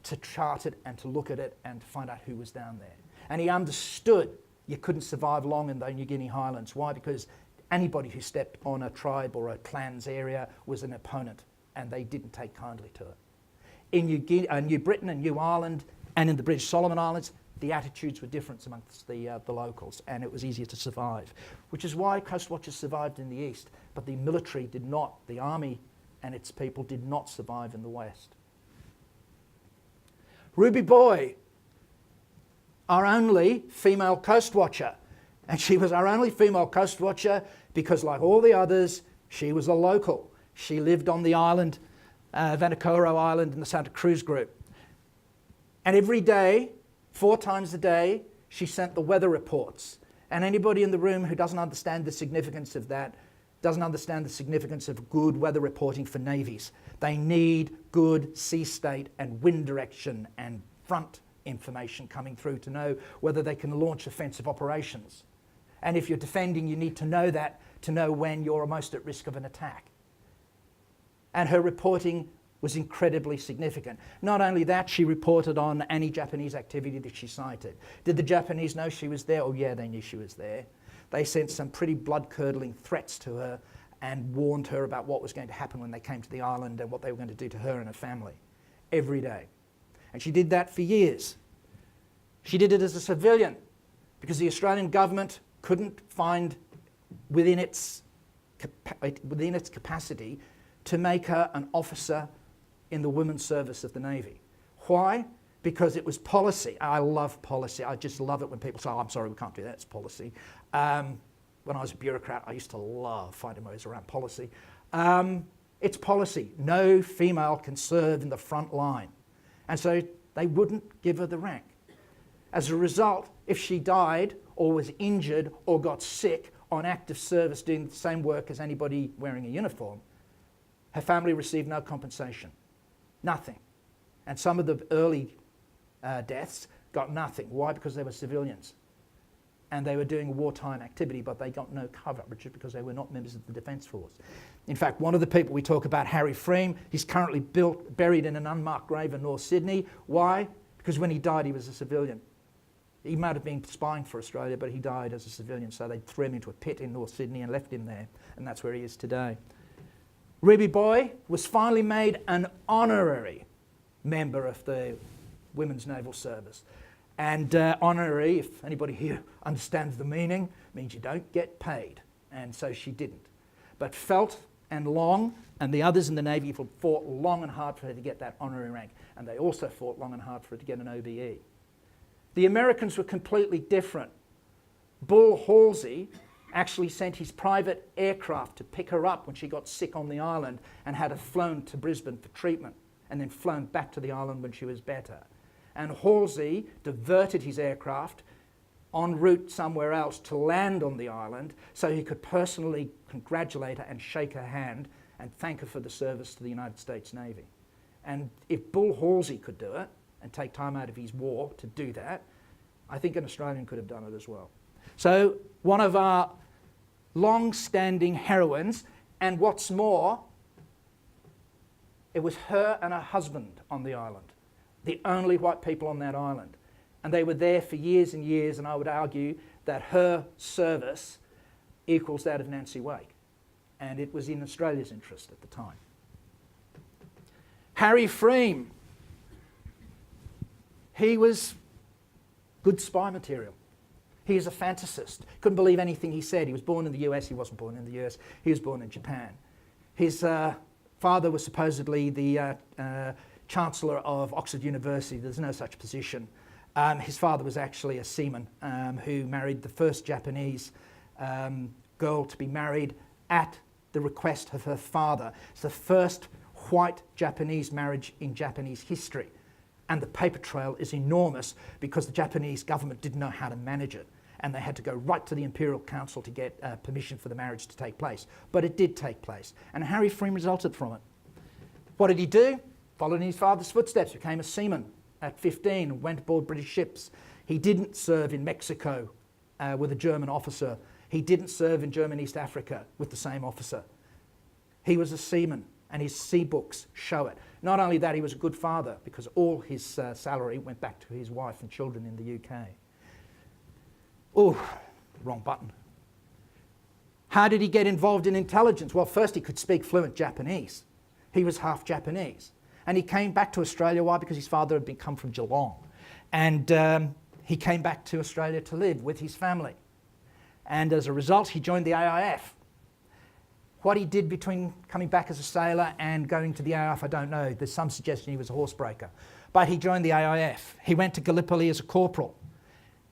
to chart it and to look at it and to find out who was down there. And he understood you couldn't survive long in the New Guinea highlands. Why? Because anybody who stepped on a tribe or a clan's area was an opponent, and they didn't take kindly to it. In New Britain and New Ireland and in the British Solomon Islands, the attitudes were different amongst the locals, and it was easier to survive, which is why Coast Watchers survived in the east, but the military did not, the army and its people did not survive in the west. Ruby Boy, our only female coast watcher, and she was our only female coast watcher because, like all the others, she was a local. She lived on the island, Vanikoro Island in the Santa Cruz group. And every day, 4 times a day, she sent the weather reports. And anybody in the room who doesn't understand the significance of that doesn't understand the significance of good weather reporting for navies. They need good sea state and wind direction and front information coming through to know whether they can launch offensive operations. And if you're defending, you need to know that to know when you're most at risk of an attack. And her reporting was incredibly significant. Not only that, she reported on any Japanese activity that she sighted. Did the Japanese know she was there? Oh yeah, they knew she was there. They sent some pretty blood-curdling threats to her and warned her about what was going to happen when they came to the island and what they were going to do to her and her family every day. And she did that for years. She did it as a civilian because the Australian government couldn't find within its capacity to make her an officer in the women's service of the Navy. Why? Because it was policy. I love policy. I just love it when people say, oh, I'm sorry, we can't do that, it's policy. When I was a bureaucrat, I used to love finding ways around policy. It's policy. No female can serve in the front line. And so they wouldn't give her the rank. As a result, if she died or was injured or got sick on active service doing the same work as anybody wearing a uniform, her family received no compensation. Nothing. And some of the early deaths got nothing. Why? Because they were civilians. And they were doing a wartime activity, but they got no coverage because they were not members of the Defence Force. In fact, one of the people we talk about, Harry Freem, he's currently buried in an unmarked grave in North Sydney. Why? Because when he died, he was a civilian. He might have been spying for Australia, but he died as a civilian, so they threw him into a pit in North Sydney and left him there, and that's where he is today. Ruby Boy was finally made an honorary member of the Women's Naval Service. And honorary, if anybody here understands the meaning, means you don't get paid. And so she didn't. But Felt and Long and the others in the Navy fought long and hard for her to get that honorary rank. And they also fought long and hard for her to get an OBE. The Americans were completely different. Bull Halsey actually sent his private aircraft to pick her up when she got sick on the island and had her flown to Brisbane for treatment and then flown back to the island when she was better. And Halsey diverted his aircraft en route somewhere else to land on the island so he could personally congratulate her and shake her hand and thank her for the service to the United States Navy. And if Bull Halsey could do it and take time out of his war to do that, I think an Australian could have done it as well. So one of our long-standing heroines, and what's more, it was her and her husband on the island, the only white people on that island. And they were there for years and years, and I would argue that her service equals that of Nancy Wake. And it was in Australia's interest at the time. Harry Freem, he was good spy material. He is a fantasist. Couldn't believe anything he said. He was born in the US. He wasn't born in the US. He was born in Japan. His father was supposedly the Chancellor of Oxford University. There's no such position. His father was actually a seaman who married the first Japanese girl to be married at the request of her father. It's the first white Japanese marriage in Japanese history. And the paper trail is enormous because the Japanese government didn't know how to manage it. And they had to go right to the Imperial Council to get permission for the marriage to take place. But it did take place. And Harry Freem resulted from it. What did he do? Followed in his father's footsteps, became a seaman at 15, went aboard British ships, He didn't serve in Mexico with a German officer. He didn't serve in German East Africa with the same officer. He was a seaman, and his sea books show it. Not only that, he was a good father, because all his salary went back to his wife and children in the UK. Oh, wrong button. How did he get involved in intelligence? Well, first he could speak fluent Japanese. He was half Japanese. And he came back to Australia. Why? Because his father had come from Geelong. And he came back to Australia to live with his family. And as a result, he joined the AIF. What he did between coming back as a sailor and going to the AIF, I don't know. There's some suggestion he was a horsebreaker. But he joined the AIF. He went to Gallipoli as a corporal.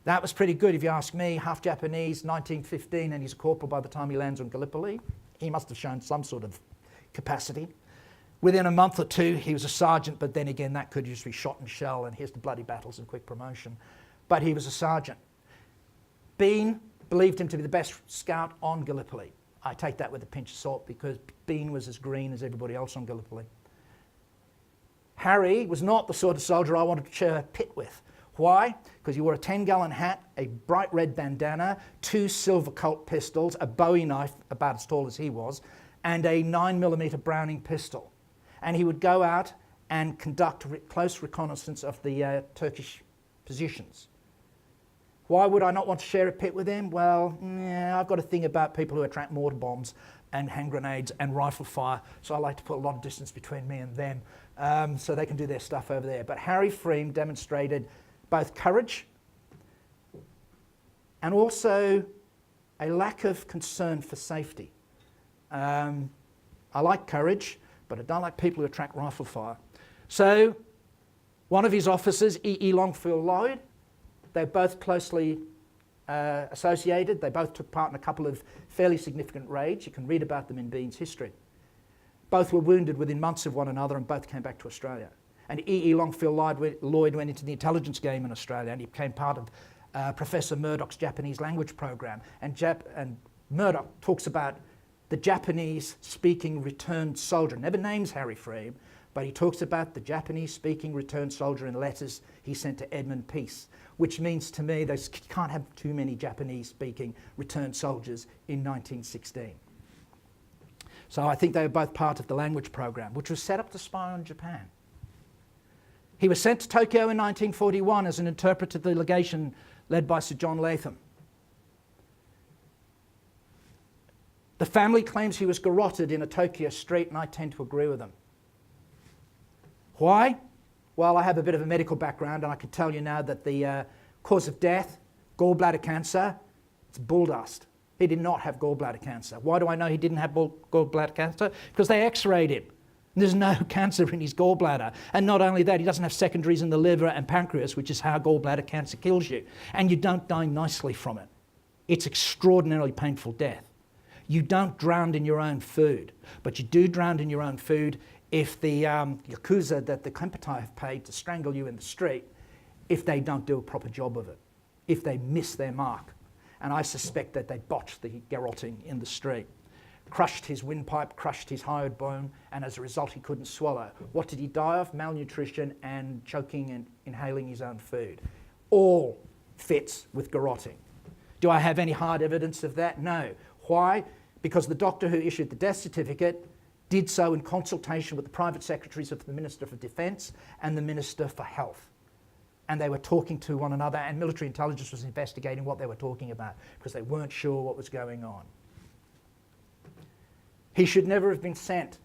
That was pretty good, if you ask me. Half Japanese, 1915, and he's a corporal by the time he lands on Gallipoli. He must have shown some sort of capacity. Within a month or two, he was a sergeant, but then again, that could just be shot and shell, and here's the bloody battles and quick promotion. But he was a sergeant. Bean believed him to be the best scout on Gallipoli. I take that with a pinch of salt, because Bean was as green as everybody else on Gallipoli. Harry was not the sort of soldier I wanted to share a pit with. Why? Because he wore a 10-gallon hat, a bright red bandana, 2 silver Colt pistols, a Bowie knife about as tall as he was, and a 9mm Browning pistol. And he would go out and conduct close reconnaissance of the Turkish positions. Why would I not want to share a pit with him? Well, I've got a thing about people who attract mortar bombs and hand grenades and rifle fire, so I like to put a lot of distance between me and them, so they can do their stuff over there. But Harry Freem demonstrated both courage and also a lack of concern for safety. I like courage, but I don't like people who attract rifle fire. So one of his officers, E.E. Longfield Lloyd, they're both closely associated. They both took part in a couple of fairly significant raids. You can read about them in Bean's history. Both were wounded within months of one another, and both came back to Australia. And E.E. Longfield Lloyd went into the intelligence game in Australia, and he became part of Professor Murdoch's Japanese language program. And Murdoch talks about the Japanese-speaking returned soldier. Never names Harry Freem, but he talks about the Japanese-speaking returned soldier in letters he sent to Edmund Peace, which means to me you can't have too many Japanese-speaking returned soldiers in 1916. So I think they were both part of the language program, which was set up to spy on Japan. He was sent to Tokyo in 1941 as an interpreter to the legation led by Sir John Latham. The family claims he was garroted in a Tokyo street, and I tend to agree with them. Why? Well, I have a bit of a medical background, and I can tell you now that the cause of death, gallbladder cancer, it's bull dust. He did not have gallbladder cancer. Why do I know he didn't have gallbladder cancer? Because they x-rayed him. There's no cancer in his gallbladder. And not only that, he doesn't have secondaries in the liver and pancreas, which is how gallbladder cancer kills you. And you don't die nicely from it. It's extraordinarily painful death. You don't drown in your own food, but you do drown in your own food if the Yakuza that the Kempeitai have paid to strangle you in the street, if they don't do a proper job of it, if they miss their mark. And I suspect that they botched the garroting in the street. Crushed his windpipe, crushed his hyoid bone, and as a result he couldn't swallow. What did he die of? Malnutrition and choking and inhaling his own food. All fits with garroting. Do I have any hard evidence of that? No. Why? Because the doctor who issued the death certificate did so in consultation with the private secretaries of the Minister for Defence and the Minister for Health. And they were talking to one another, and military intelligence was investigating what they were talking about because they weren't sure what was going on. He should never have been sent.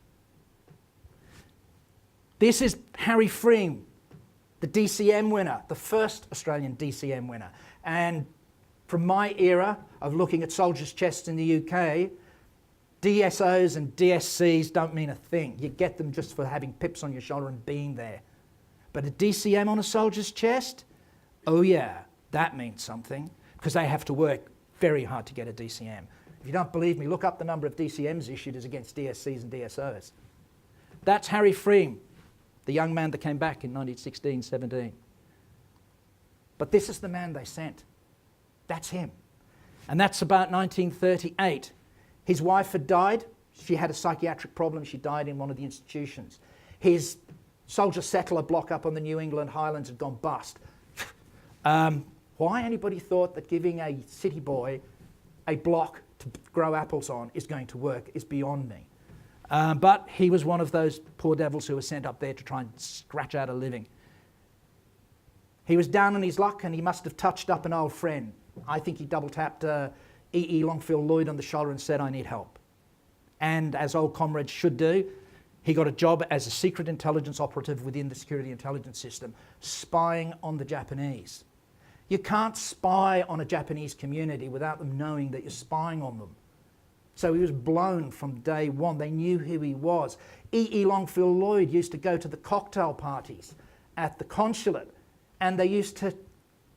This is Harry Freem, the DCM winner, the first Australian DCM winner. And from my era of looking at soldiers' chests in the UK, DSOs and DSCs don't mean a thing. You get them just for having pips on your shoulder and being there. But a DCM on a soldier's chest? Oh yeah, that means something, because they have to work very hard to get a DCM. If you don't believe me, look up the number of DCMs issued as against DSCs and DSOs. That's Harry Freem, the young man that came back in 1916-17. But this is the man they sent. That's him. And that's about 1938. His wife had died. She had a psychiatric problem. She died in one of the institutions. His soldier settler block up on the New England Highlands had gone bust. Why anybody thought that giving a city boy a block to grow apples on is going to work is beyond me. But he was one of those poor devils who were sent up there to try and scratch out a living. He was down on his luck and he must have touched up an old friend. I think he double-tapped E.E. Longfield Lloyd on the shoulder and said, "I need help." And as old comrades should do, he got a job as a secret intelligence operative within the security intelligence system, spying on the Japanese. You can't spy on a Japanese community without them knowing that you're spying on them. So he was blown from day one. They knew who he was. E.E. Longfield Lloyd used to go to the cocktail parties at the consulate, and they used to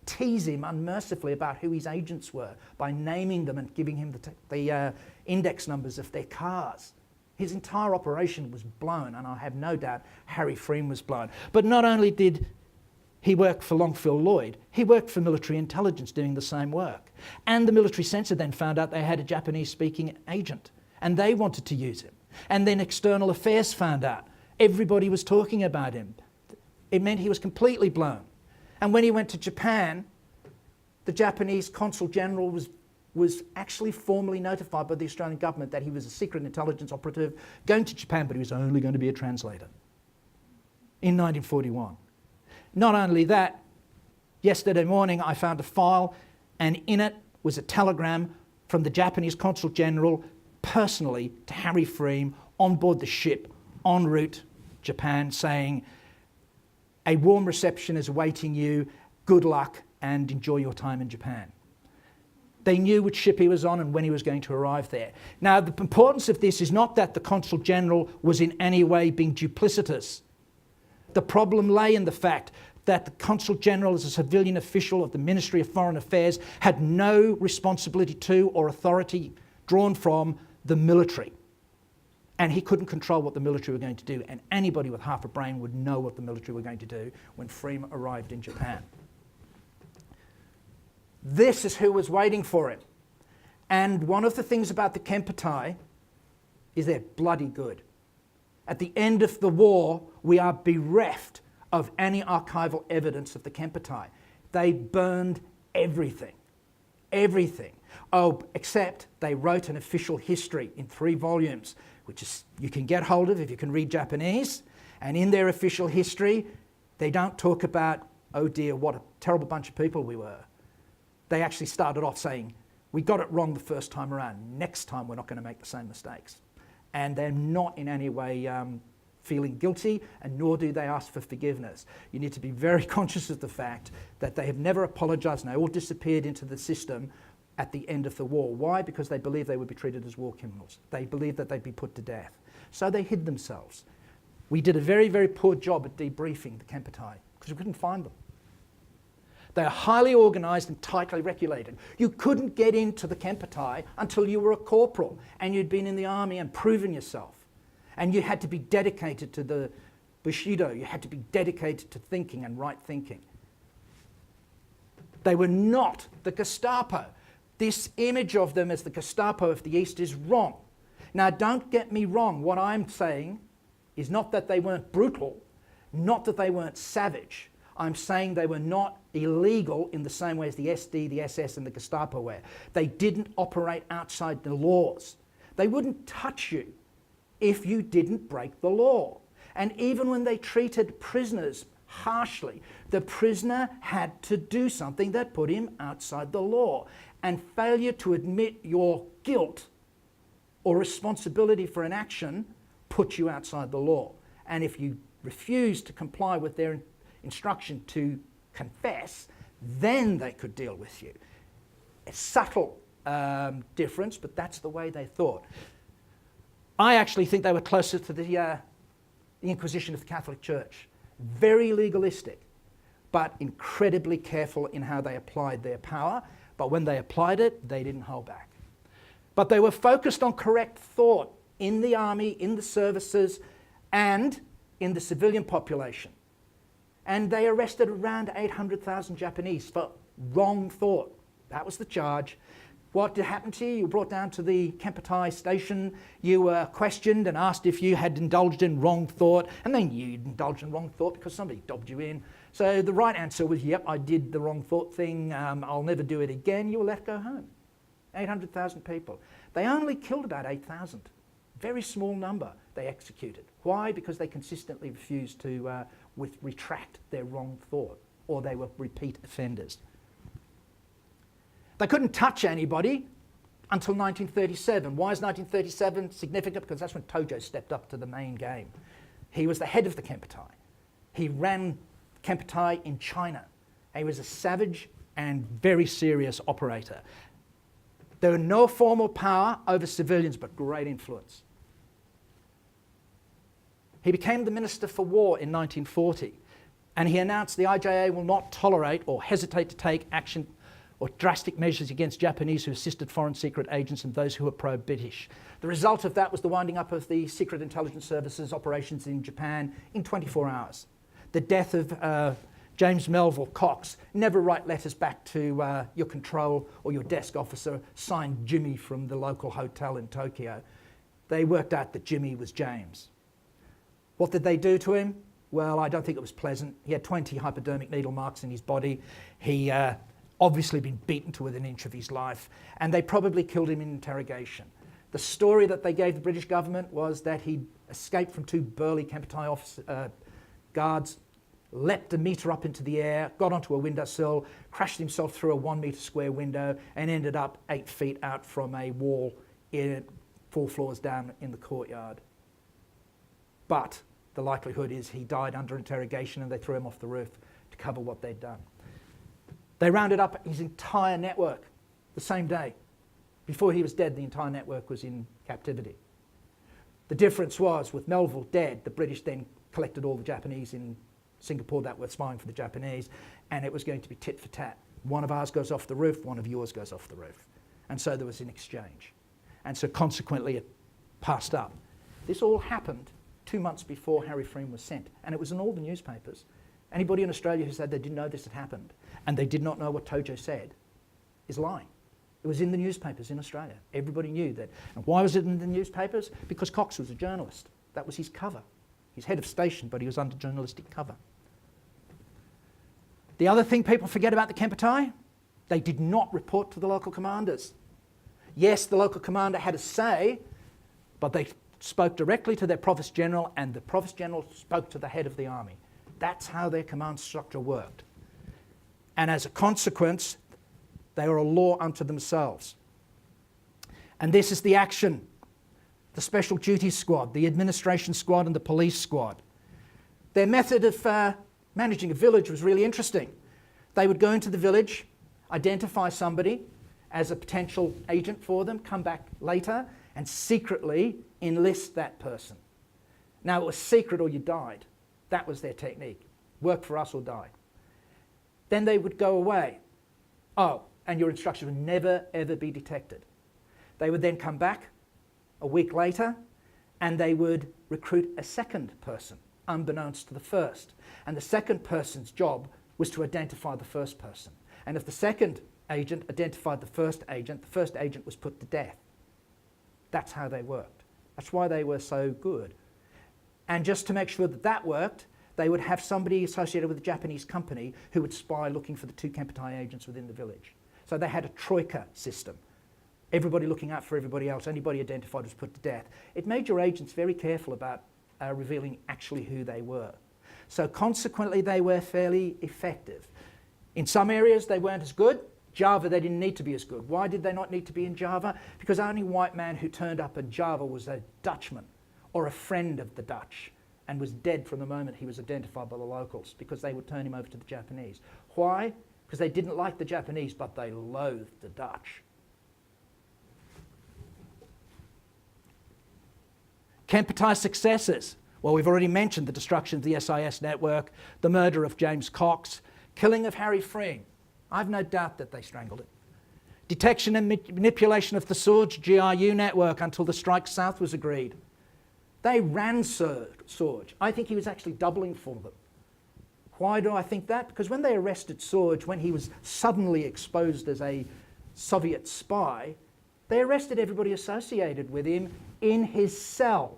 tease him unmercifully about who his agents were by naming them and giving him the index numbers of their cars. His entire operation was blown, and I have no doubt Harry Freem was blown. But not only did he work for Longfield Lloyd, he worked for military intelligence doing the same work. And the military censor then found out they had a Japanese-speaking agent, and they wanted to use him. And then external affairs found out. Everybody was talking about him. It meant he was completely blown. And when he went to Japan, the Japanese consul general was actually formally notified by the Australian government that he was a secret intelligence operative going to Japan, but he was only going to be a translator in 1941. Not only that, yesterday morning I found a file, and in it was a telegram from the Japanese consul general personally to Harry Freem on board the ship en route Japan, saying, "A warm reception is awaiting you, good luck and enjoy your time in Japan." They knew which ship he was on and when he was going to arrive there. Now, the importance of this is not that the Consul General was in any way being duplicitous. The problem lay in the fact that the Consul General, as a civilian official of the Ministry of Foreign Affairs, had no responsibility to or authority drawn from the military. And he couldn't control what the military were going to do, and anybody with half a brain would know what the military were going to do when Freem arrived in Japan. This is who was waiting for him. And one of the things about the Kempeitai is they're bloody good. At the end of the war, we are bereft of any archival evidence of the Kempeitai. They burned everything. Everything. Oh, except they wrote an official history in 3 volumes, which is you can get hold of if you can read Japanese. And in their official history, they don't talk about, oh dear, what a terrible bunch of people we were. They actually started off saying, we got it wrong the first time around. Next time we're not going to make the same mistakes. And they're not in any way feeling guilty, and nor do they ask for forgiveness. You need to be very conscious of the fact that they have never apologised, and they all disappeared into the system at the end of the war. Why? Because they believed they would be treated as war criminals. They believed that they'd be put to death. So they hid themselves. We did a very, very poor job at debriefing the Kempeitai because we couldn't find them. They are highly organised and tightly regulated. You couldn't get into the Kempeitai until you were a corporal and you'd been in the army and proven yourself. And you had to be dedicated to the Bushido. You had to be dedicated to thinking and right thinking. They were not the Gestapo. This image of them as the Gestapo of the East is wrong. Now, don't get me wrong. What I'm saying is not that they weren't brutal, not that they weren't savage. I'm saying they were not illegal in the same way as the SD, the SS and the Gestapo were. They didn't operate outside the laws. They wouldn't touch you if you didn't break the law. And even when they treated prisoners harshly, the prisoner had to do something that put him outside the law. And failure to admit your guilt or responsibility for an action put you outside the law. And if you refuse to comply with their instruction to confess, then they could deal with you. A subtle difference, but that's the way they thought. I actually think they were closer to the Inquisition of the Catholic Church. Very legalistic, but incredibly careful in how they applied their power. But when they applied it, they didn't hold back. But they were focused on correct thought in the army, in the services, and in the civilian population. And they arrested around 800,000 Japanese for wrong thought. That was the charge. What did happen to you? You were brought down to the Kempeitai station, you were questioned and asked if you had indulged in wrong thought, and they knew you'd indulged in wrong thought because somebody dobbed you in. So the right answer was, yep, I did the wrong thought thing, I'll never do it again. You were let go home. 800,000 people. They only killed about 8,000. Very small number they executed. Why? Because they consistently refused to retract their wrong thought, or they were repeat offenders. They couldn't touch anybody until 1937. Why is 1937 significant? Because that's when Tojo stepped up to the main game. He was the head of the Kempeitai. He ran Kempeitai in China. He was a savage and very serious operator. There were no formal power over civilians, but great influence. He became the Minister for War in 1940, and he announced the IJA will not tolerate or hesitate to take action or drastic measures against Japanese who assisted foreign secret agents and those who were pro-British. The result of that was the winding up of the Secret Intelligence Service's operations in Japan in 24 hours. The death of James Melville Cox. Never write letters back to your control or your desk officer, signed Jimmy from the local hotel in Tokyo. They worked out that Jimmy was James. What did they do to him? Well, I don't think it was pleasant. He had 20 hypodermic needle marks in his body. He obviously been beaten to within an inch of his life, and they probably killed him in interrogation. The story that they gave the British government was that he escaped from two burly Kempeitai guards, leapt a metre up into the air, got onto a windowsill, crashed himself through a 1 metre square window, and ended up 8 feet out from a wall 4 floors down in the courtyard. But the likelihood is he died under interrogation and they threw him off the roof to cover what they'd done. They rounded up his entire network the same day. Before he was dead, the entire network was in captivity. The difference was, with Melville dead, the British then collected all the Japanese in Singapore that were spying for the Japanese, and it was going to be tit for tat. One of ours goes off the roof, one of yours goes off the roof. And so there was an exchange. And so consequently it passed up. This all happened 2 months before Harry Freem was sent, and it was in all the newspapers. Anybody in Australia who said they didn't know this had happened and they did not know what Tojo said is lying. It was in the newspapers in Australia. Everybody knew that. And why was it in the newspapers? Because Cox was a journalist. That was his cover. He's head of station, but he was under journalistic cover. The other thing people forget about the Kempeitai, they did not report to the local commanders. Yes, the local commander had a say, but they spoke directly to their Provost General, and the Provost General spoke to the head of the army. That's how their command structure worked. And as a consequence, they were a law unto themselves. And this is the action. The Special Duties Squad, the Administration Squad and the Police Squad. Their method of managing a village was really interesting. They would go into the village, identify somebody as a potential agent for them, come back later and secretly enlist that person. Now it was secret or you died. That was their technique. Work for us or die. Then they would go away. Oh, and your instructions would never ever be detected. They would then come back a week later and they would recruit a second person, unbeknownst to the first. And the second person's job was to identify the first person. And if the second agent identified the first agent was put to death. That's how they worked. That's why they were so good. And just to make sure that that worked, they would have somebody associated with a Japanese company who would spy looking for the two Kempeitai agents within the village. So they had a troika system. Everybody looking out for everybody else. Anybody identified was put to death. It made your agents very careful about revealing actually who they were. So consequently, they were fairly effective. In some areas, they weren't as good. Java, they didn't need to be as good. Why did they not need to be in Java? Because the only white man who turned up in Java was a Dutchman or a friend of the Dutch and was dead from the moment he was identified by the locals, because they would turn him over to the Japanese. Why? Because they didn't like the Japanese, but they loathed the Dutch. Kempeitai successes. Well, we've already mentioned the destruction of the SIS network, the murder of James Cox, killing of Harry Freem. I've no doubt that they strangled it. Detection and manipulation of the Sorge GRU network until the strike south was agreed. They ran Sorge. I think he was actually doubling for them. Why do I think that? Because when they arrested Sorge, when he was suddenly exposed as a Soviet spy, they arrested everybody associated with him in his cell.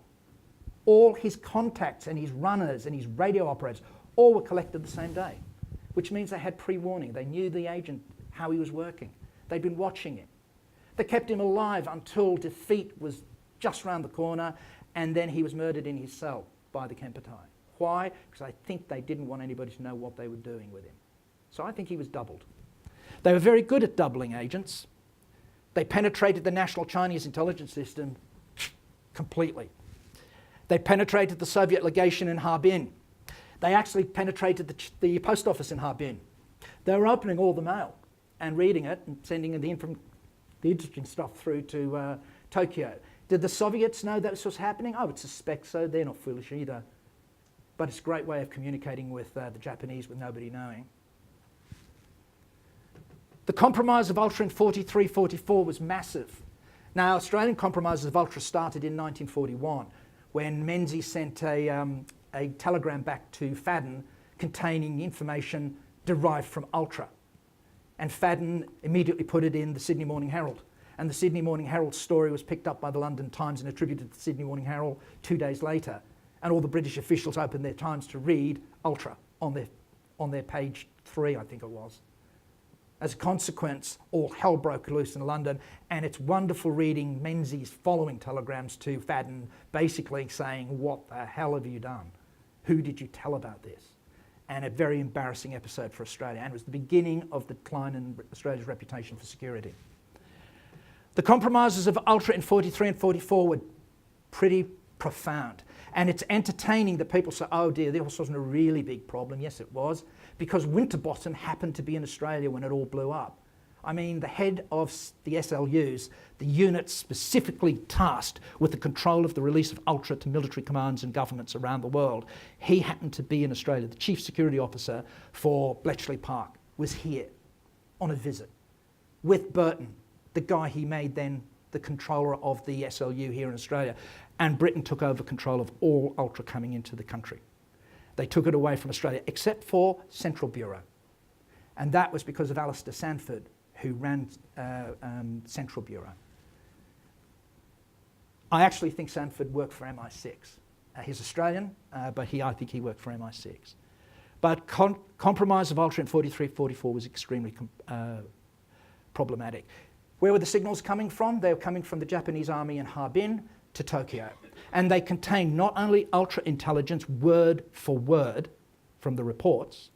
All his contacts and his runners and his radio operators all were collected the same day, which means they had pre-warning. They knew the agent, how he was working. They'd been watching him. They kept him alive until defeat was just round the corner, and then he was murdered in his cell by the Kempeitai. Why? Because I think they didn't want anybody to know what they were doing with him. So I think he was doubled. They were very good at doubling agents. They penetrated the national Chinese intelligence system completely. They penetrated the Soviet legation in Harbin. They actually penetrated the post office in Harbin. They were opening all the mail and reading it and sending the interesting stuff through to Tokyo. Did the Soviets know that this was happening? I would suspect so. They're not foolish either. But it's a great way of communicating with the Japanese with nobody knowing. The compromise of Ultra in 43-44 was massive. Now, Australian compromises of Ultra started in 1941 when Menzies sent a telegram back to Fadden containing information derived from Ultra. And Fadden immediately put it in the Sydney Morning Herald. And the Sydney Morning Herald's story was picked up by the London Times and attributed to the Sydney Morning Herald 2 days later. And all the British officials opened their Times to read Ultra on their page 3, I think it was. As a consequence, all hell broke loose in London, and it's wonderful reading Menzies' following telegrams to Fadden, basically saying, "What the hell have you done? Who did you tell about this?" And a very embarrassing episode for Australia, and it was the beginning of the decline in Australia's reputation for security. The compromises of Ultra in 43 and 44 were pretty profound. And it's entertaining that people say, oh dear, this wasn't a really big problem. Yes, it was, because Winterbottom happened to be in Australia when it all blew up. I mean, the head of the SLUs, the unit specifically tasked with the control of the release of Ultra to military commands and governments around the world, he happened to be in Australia. The chief security officer for Bletchley Park was here on a visit with Burton, the guy he made then the controller of the SLU here in Australia. And Britain took over control of all Ultra coming into the country. They took it away from Australia, except for Central Bureau. And that was because of Alistair Sanford, who ran Central Bureau. I actually think Sanford worked for MI6. He's Australian, but I think he worked for MI6. But compromise of Ultra in 43-44 was extremely problematic. Where were the signals coming from? They were coming from the Japanese army in Harbin to Tokyo. And they contained not only Ultra intelligence word for word from the reports,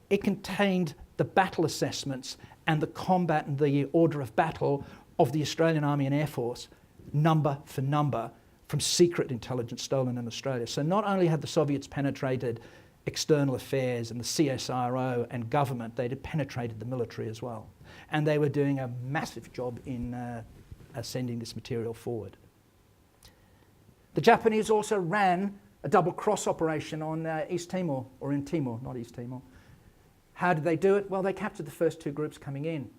it contained the battle assessments and the combat and the order of battle of the Australian Army and Air Force, number for number, from secret intelligence stolen in Australia. So not only had the Soviets penetrated external affairs and the CSIRO and government, they had penetrated the military as well. And they were doing a massive job in sending this material forward. The Japanese also ran a double cross operation on East Timor, or in Timor, not East Timor. How did they do it? Well, they captured the first two groups coming in,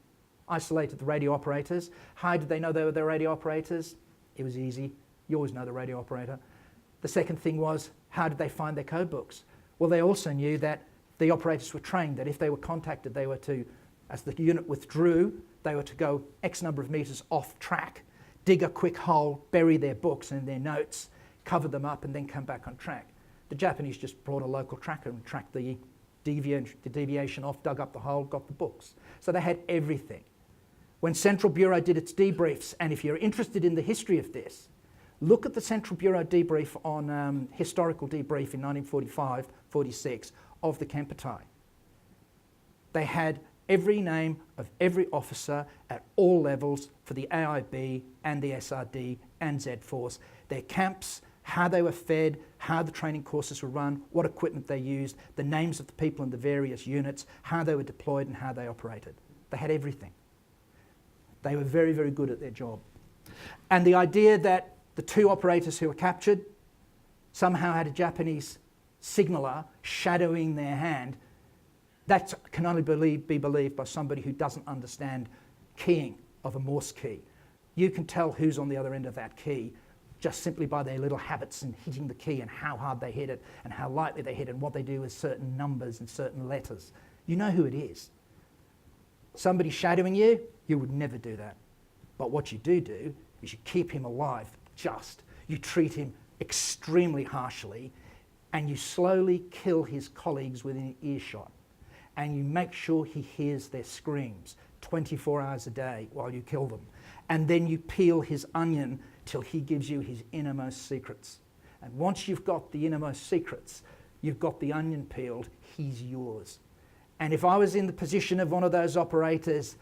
isolated the radio operators. How did they know they were the radio operators? It was easy. You always know the radio operator. The second thing was, how did they find their code books? Well, they also knew that the operators were trained that if they were contacted, they were to, as the unit withdrew, they were to go X number of metres off track, dig a quick hole, bury their books and their notes, cover them up, and then come back on track. The Japanese just brought a local tracker and tracked the deviation off, dug up the hole, got the books. So they had everything. When Central Bureau did its debriefs, and if you're interested in the history of this, look at the Central Bureau debrief on historical debrief in 1945-46 of the Kempeitai. They had every name of every officer at all levels for the AIB and the SRD and Z Force, their camps, how they were fed, how the training courses were run, what equipment they used, the names of the people in the various units, how they were deployed and how they operated. They had everything. They were very, very good at their job. And the idea that the two operators who were captured somehow had a Japanese signaller shadowing their hand, that can only be believed by somebody who doesn't understand keying of a Morse key. You can tell who's on the other end of that key just simply by their little habits in hitting the key and how hard they hit it and how lightly they hit it and what they do with certain numbers and certain letters. You know who it is. Somebody shadowing you, you would never do that. But what you do is you keep him alive, you treat him extremely harshly, and you slowly kill his colleagues within earshot. And you make sure he hears their screams 24 hours a day while you kill them. And then you peel his onion till he gives you his innermost secrets. And once you've got the innermost secrets, you've got the onion peeled, he's yours. And if I was in the position of one of those operators,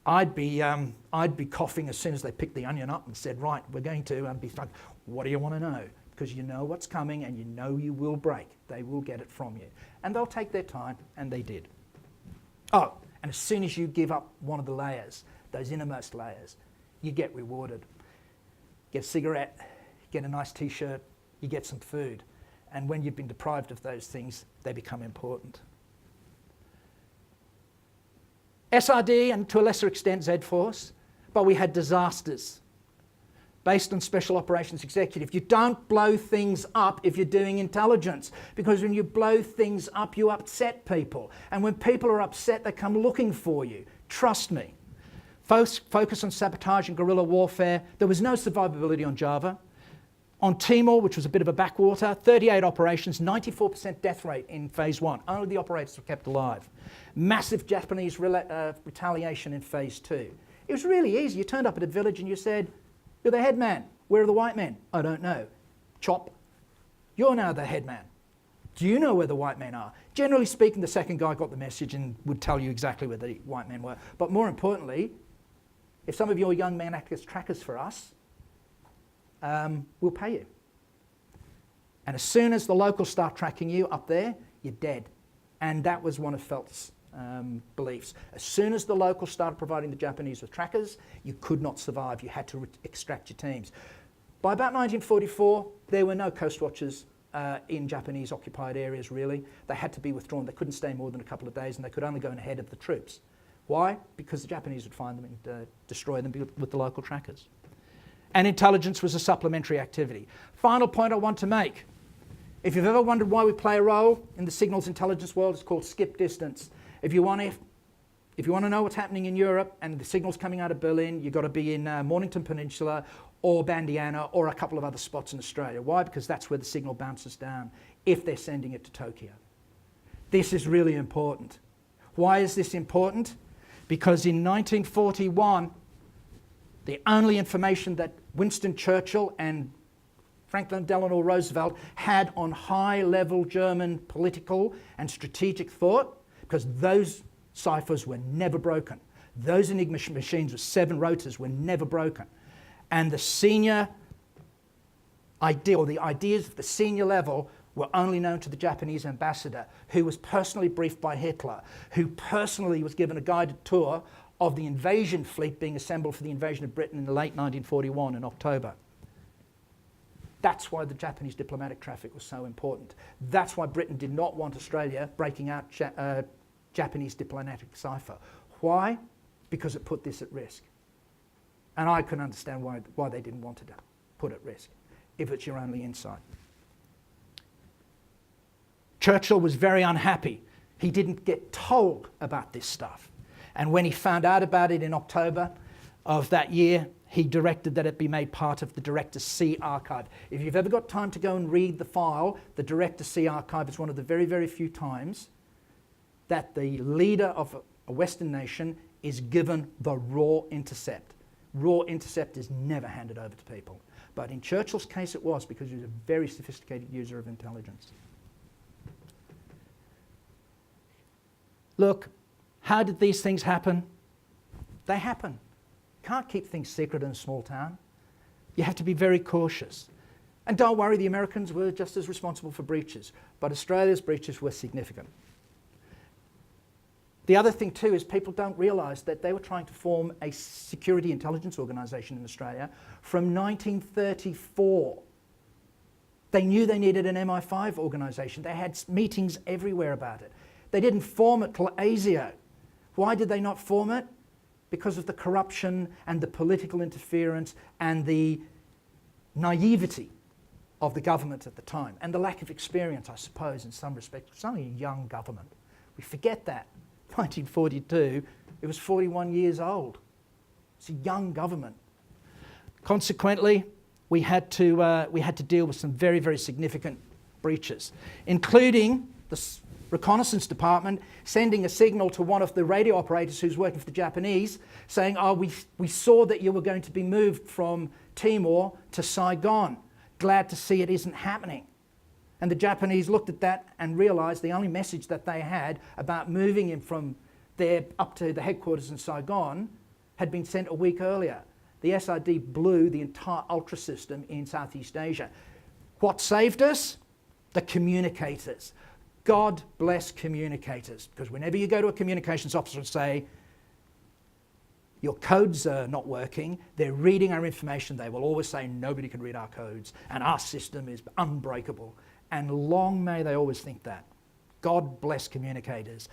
I'd be coughing as soon as they picked the onion up and said, right, we're going to be like, what do you want to know? Because you know what's coming and you know you will break. They will get it from you. And they'll take their time, and they did. Oh, and as soon as you give up one of the layers, those innermost layers, you get rewarded. Get a cigarette, get a nice t-shirt, you get some food. And when you've been deprived of those things, they become important. SRD, and to a lesser extent Z-Force, but we had disasters based on Special Operations Executive. You don't blow things up if you're doing intelligence, because when you blow things up, you upset people. And when people are upset, they come looking for you. Trust me. Focus on sabotage and guerrilla warfare. There was no survivability on Java. On Timor, which was a bit of a backwater, 38 operations, 94% death rate in phase 1. Only the operators were kept alive. Massive Japanese retaliation in phase 2. It was really easy. You turned up at a village and you said, you're the head man. Where are the white men? I don't know. Chop. You're now the head man. Do you know where the white men are? Generally speaking, the second guy got the message and would tell you exactly where the white men were. But more importantly, if some of your young men act as trackers for us, we'll pay you. And as soon as the locals start tracking you up there, you're dead. And that was one of Felt's beliefs. As soon as the locals started providing the Japanese with trackers, you could not survive. You had to extract your teams. By about 1944, there were no coast watchers in Japanese occupied areas, really. They had to be withdrawn. They couldn't stay more than a couple of days, and they could only go in ahead of the troops. Why? Because the Japanese would find them and destroy them with the local trackers. And intelligence was a supplementary activity. Final point I want to make. If you've ever wondered why we play a role in the signals intelligence world, it's called skip distance. If you want to know what's happening in Europe and the signals coming out of Berlin, you've got to be in Mornington Peninsula or Bandiana or a couple of other spots in Australia. Why? Because that's where the signal bounces down if they're sending it to Tokyo. This is really important. Why is this important? Because in 1941, the only information that Winston Churchill and Franklin Delano Roosevelt had on high-level German political and strategic thought, because those ciphers were never broken. Those Enigma machines with 7 rotors were never broken. And the senior idea, or the ideas of the senior level, were only known to the Japanese ambassador, who was personally briefed by Hitler, who personally was given a guided tour of the invasion fleet being assembled for the invasion of Britain in the late 1941 in October. That's why the Japanese diplomatic traffic was so important. That's why Britain did not want Australia breaking out Japanese diplomatic cipher. Why? Because it put this at risk. And I can understand why they didn't want to put at risk, if it's your only insight. Churchill was very unhappy. He didn't get told about this stuff. And when he found out about it in October of that year, he directed that it be made part of the Director C archive. If you've ever got time to go and read the file, the Director C archive is one of the very, very few times that the leader of a Western nation is given the raw intercept. Raw intercept is never handed over to people. But in Churchill's case it was, because he was a very sophisticated user of intelligence. Look, how did these things happen? They happen. You can't keep things secret in a small town. You have to be very cautious. And don't worry, the Americans were just as responsible for breaches, but Australia's breaches were significant. The other thing too is people don't realise that they were trying to form a security intelligence organisation in Australia from 1934. They knew they needed an MI5 organisation. They had meetings everywhere about it. They didn't form it till ASIO. Why did they not form it? Because of the corruption and the political interference and the naivety of the government at the time, and the lack of experience, I suppose, in some respects. It's only a young government. We forget that. 1942, it was 41 years old. It's a young government. Consequently, we had to deal with some very, very significant breaches, including the reconnaissance department sending a signal to one of the radio operators who's working for the Japanese saying, oh, we saw that you were going to be moved from Timor to Saigon. Glad to see it isn't happening. And the Japanese looked at that and realised the only message that they had about moving him from there up to the headquarters in Saigon had been sent a week earlier. The SRD blew the entire ultra system in Southeast Asia. What saved us? The communicators. God bless communicators, because whenever you go to a communications officer and say, your codes are not working, they're reading our information, they will always say nobody can read our codes and our system is unbreakable. And long may they always think that. God bless communicators.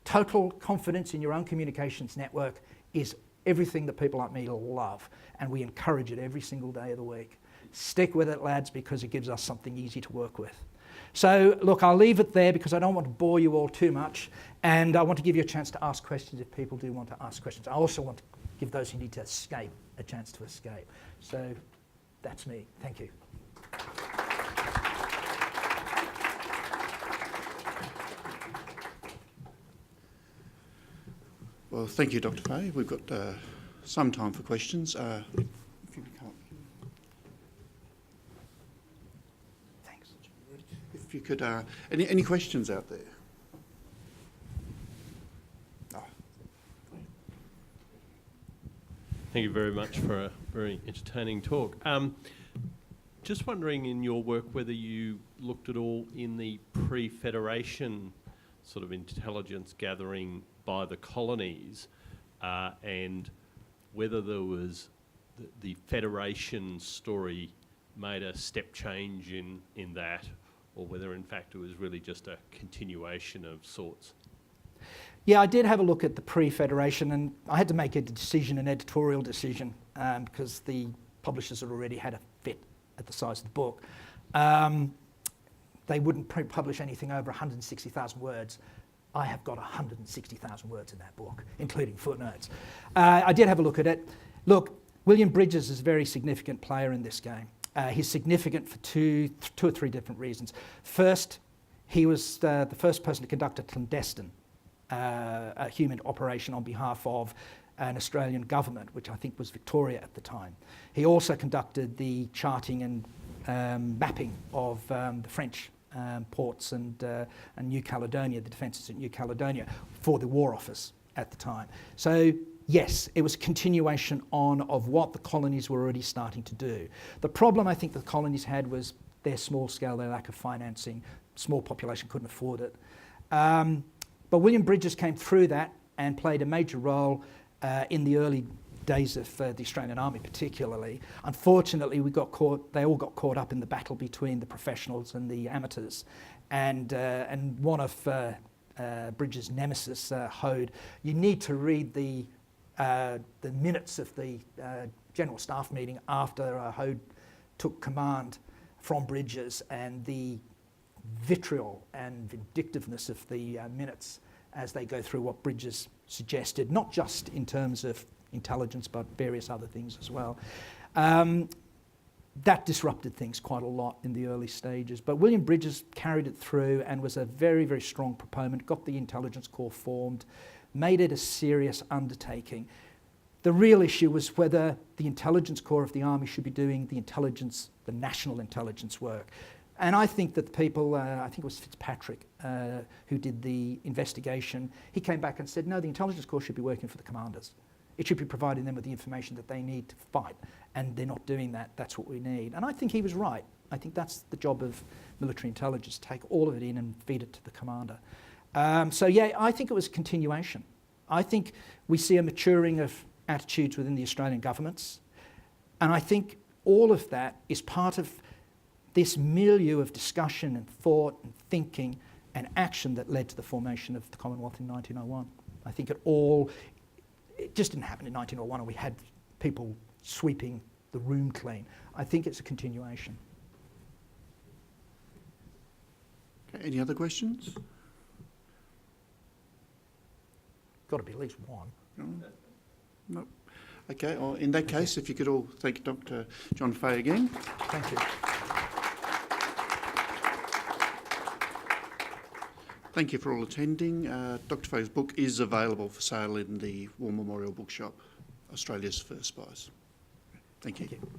Total confidence in your own communications network is everything that people like me love, and we encourage it every single day of the week. Stick with it, lads, because it gives us something easy to work with. So, look, I'll leave it there because I don't want to bore you all too much, and I want to give you a chance to ask questions if people do want to ask questions. I also want to give those who need to escape a chance to escape. So, that's me. Thank you. Well, thank you, Dr. Fahey. We've got some time for questions. If you come up. Thanks. If you could, any questions out there? Oh. Thank you very much for a very entertaining talk. Just wondering in your work whether you looked at all in the pre-Federation sort of intelligence gathering by the colonies and whether there was the Federation story made a step change in that, or whether in fact it was really just a continuation of sorts. Yeah, I did have a look at the pre-Federation, and I had to make a decision, an editorial decision, because the publishers had already had a fit at the size of the book. They wouldn't publish anything over 160,000 words. I have got 160,000 words in that book, including footnotes. I did have a look at it. Look, William Bridges is a very significant player in this game. He's significant for two or three different reasons. First, he was the first person to conduct a clandestine a human operation on behalf of an Australian government, which I think was Victoria at the time. He also conducted the charting and mapping of the French ports and New Caledonia, the defences at New Caledonia, for the War Office at the time. So yes, it was a continuation on of what the colonies were already starting to do. The problem I think the colonies had was their small scale, their lack of financing, small population couldn't afford it. But William Bridges came through that and played a major role in the early days of the Australian Army particularly. Unfortunately, they all got caught up in the battle between the professionals and the amateurs. And one of Bridges' nemesis, Hode, you need to read the minutes of the General Staff meeting after Hode took command from Bridges, and the vitriol and vindictiveness of the minutes as they go through what Bridges suggested, not just in terms of intelligence but various other things as well. That disrupted things quite a lot in the early stages, but William Bridges carried it through and was a very, very strong proponent, got the Intelligence Corps formed, made it a serious undertaking. The real issue was whether the Intelligence Corps of the Army should be doing the national intelligence work. And I think that the people, I think it was Fitzpatrick who did the investigation, he came back and said, no, the Intelligence Corps should be working for the commanders. It should be providing them with the information that they need to fight, and they're not doing that. That's what we need. And I think he was right. I think that's the job of military intelligence, take all of it in and feed it to the commander. So yeah, I think it was a continuation. I think we see a maturing of attitudes within the Australian governments, and I think all of that is part of this milieu of discussion and thought and thinking and action that led to the formation of the Commonwealth in 1901. I think it just didn't happen in 1901 and we had people sweeping the room clean. I think it's a continuation. Okay, any other questions? got to be at least one. No. Okay, well, in that case, if you could all thank Dr. John Fahey again. Thank you. Thank you for all attending. Dr. Fahey's book is available for sale in the War Memorial Bookshop, Australia's First Spies. Thank you. Thank you.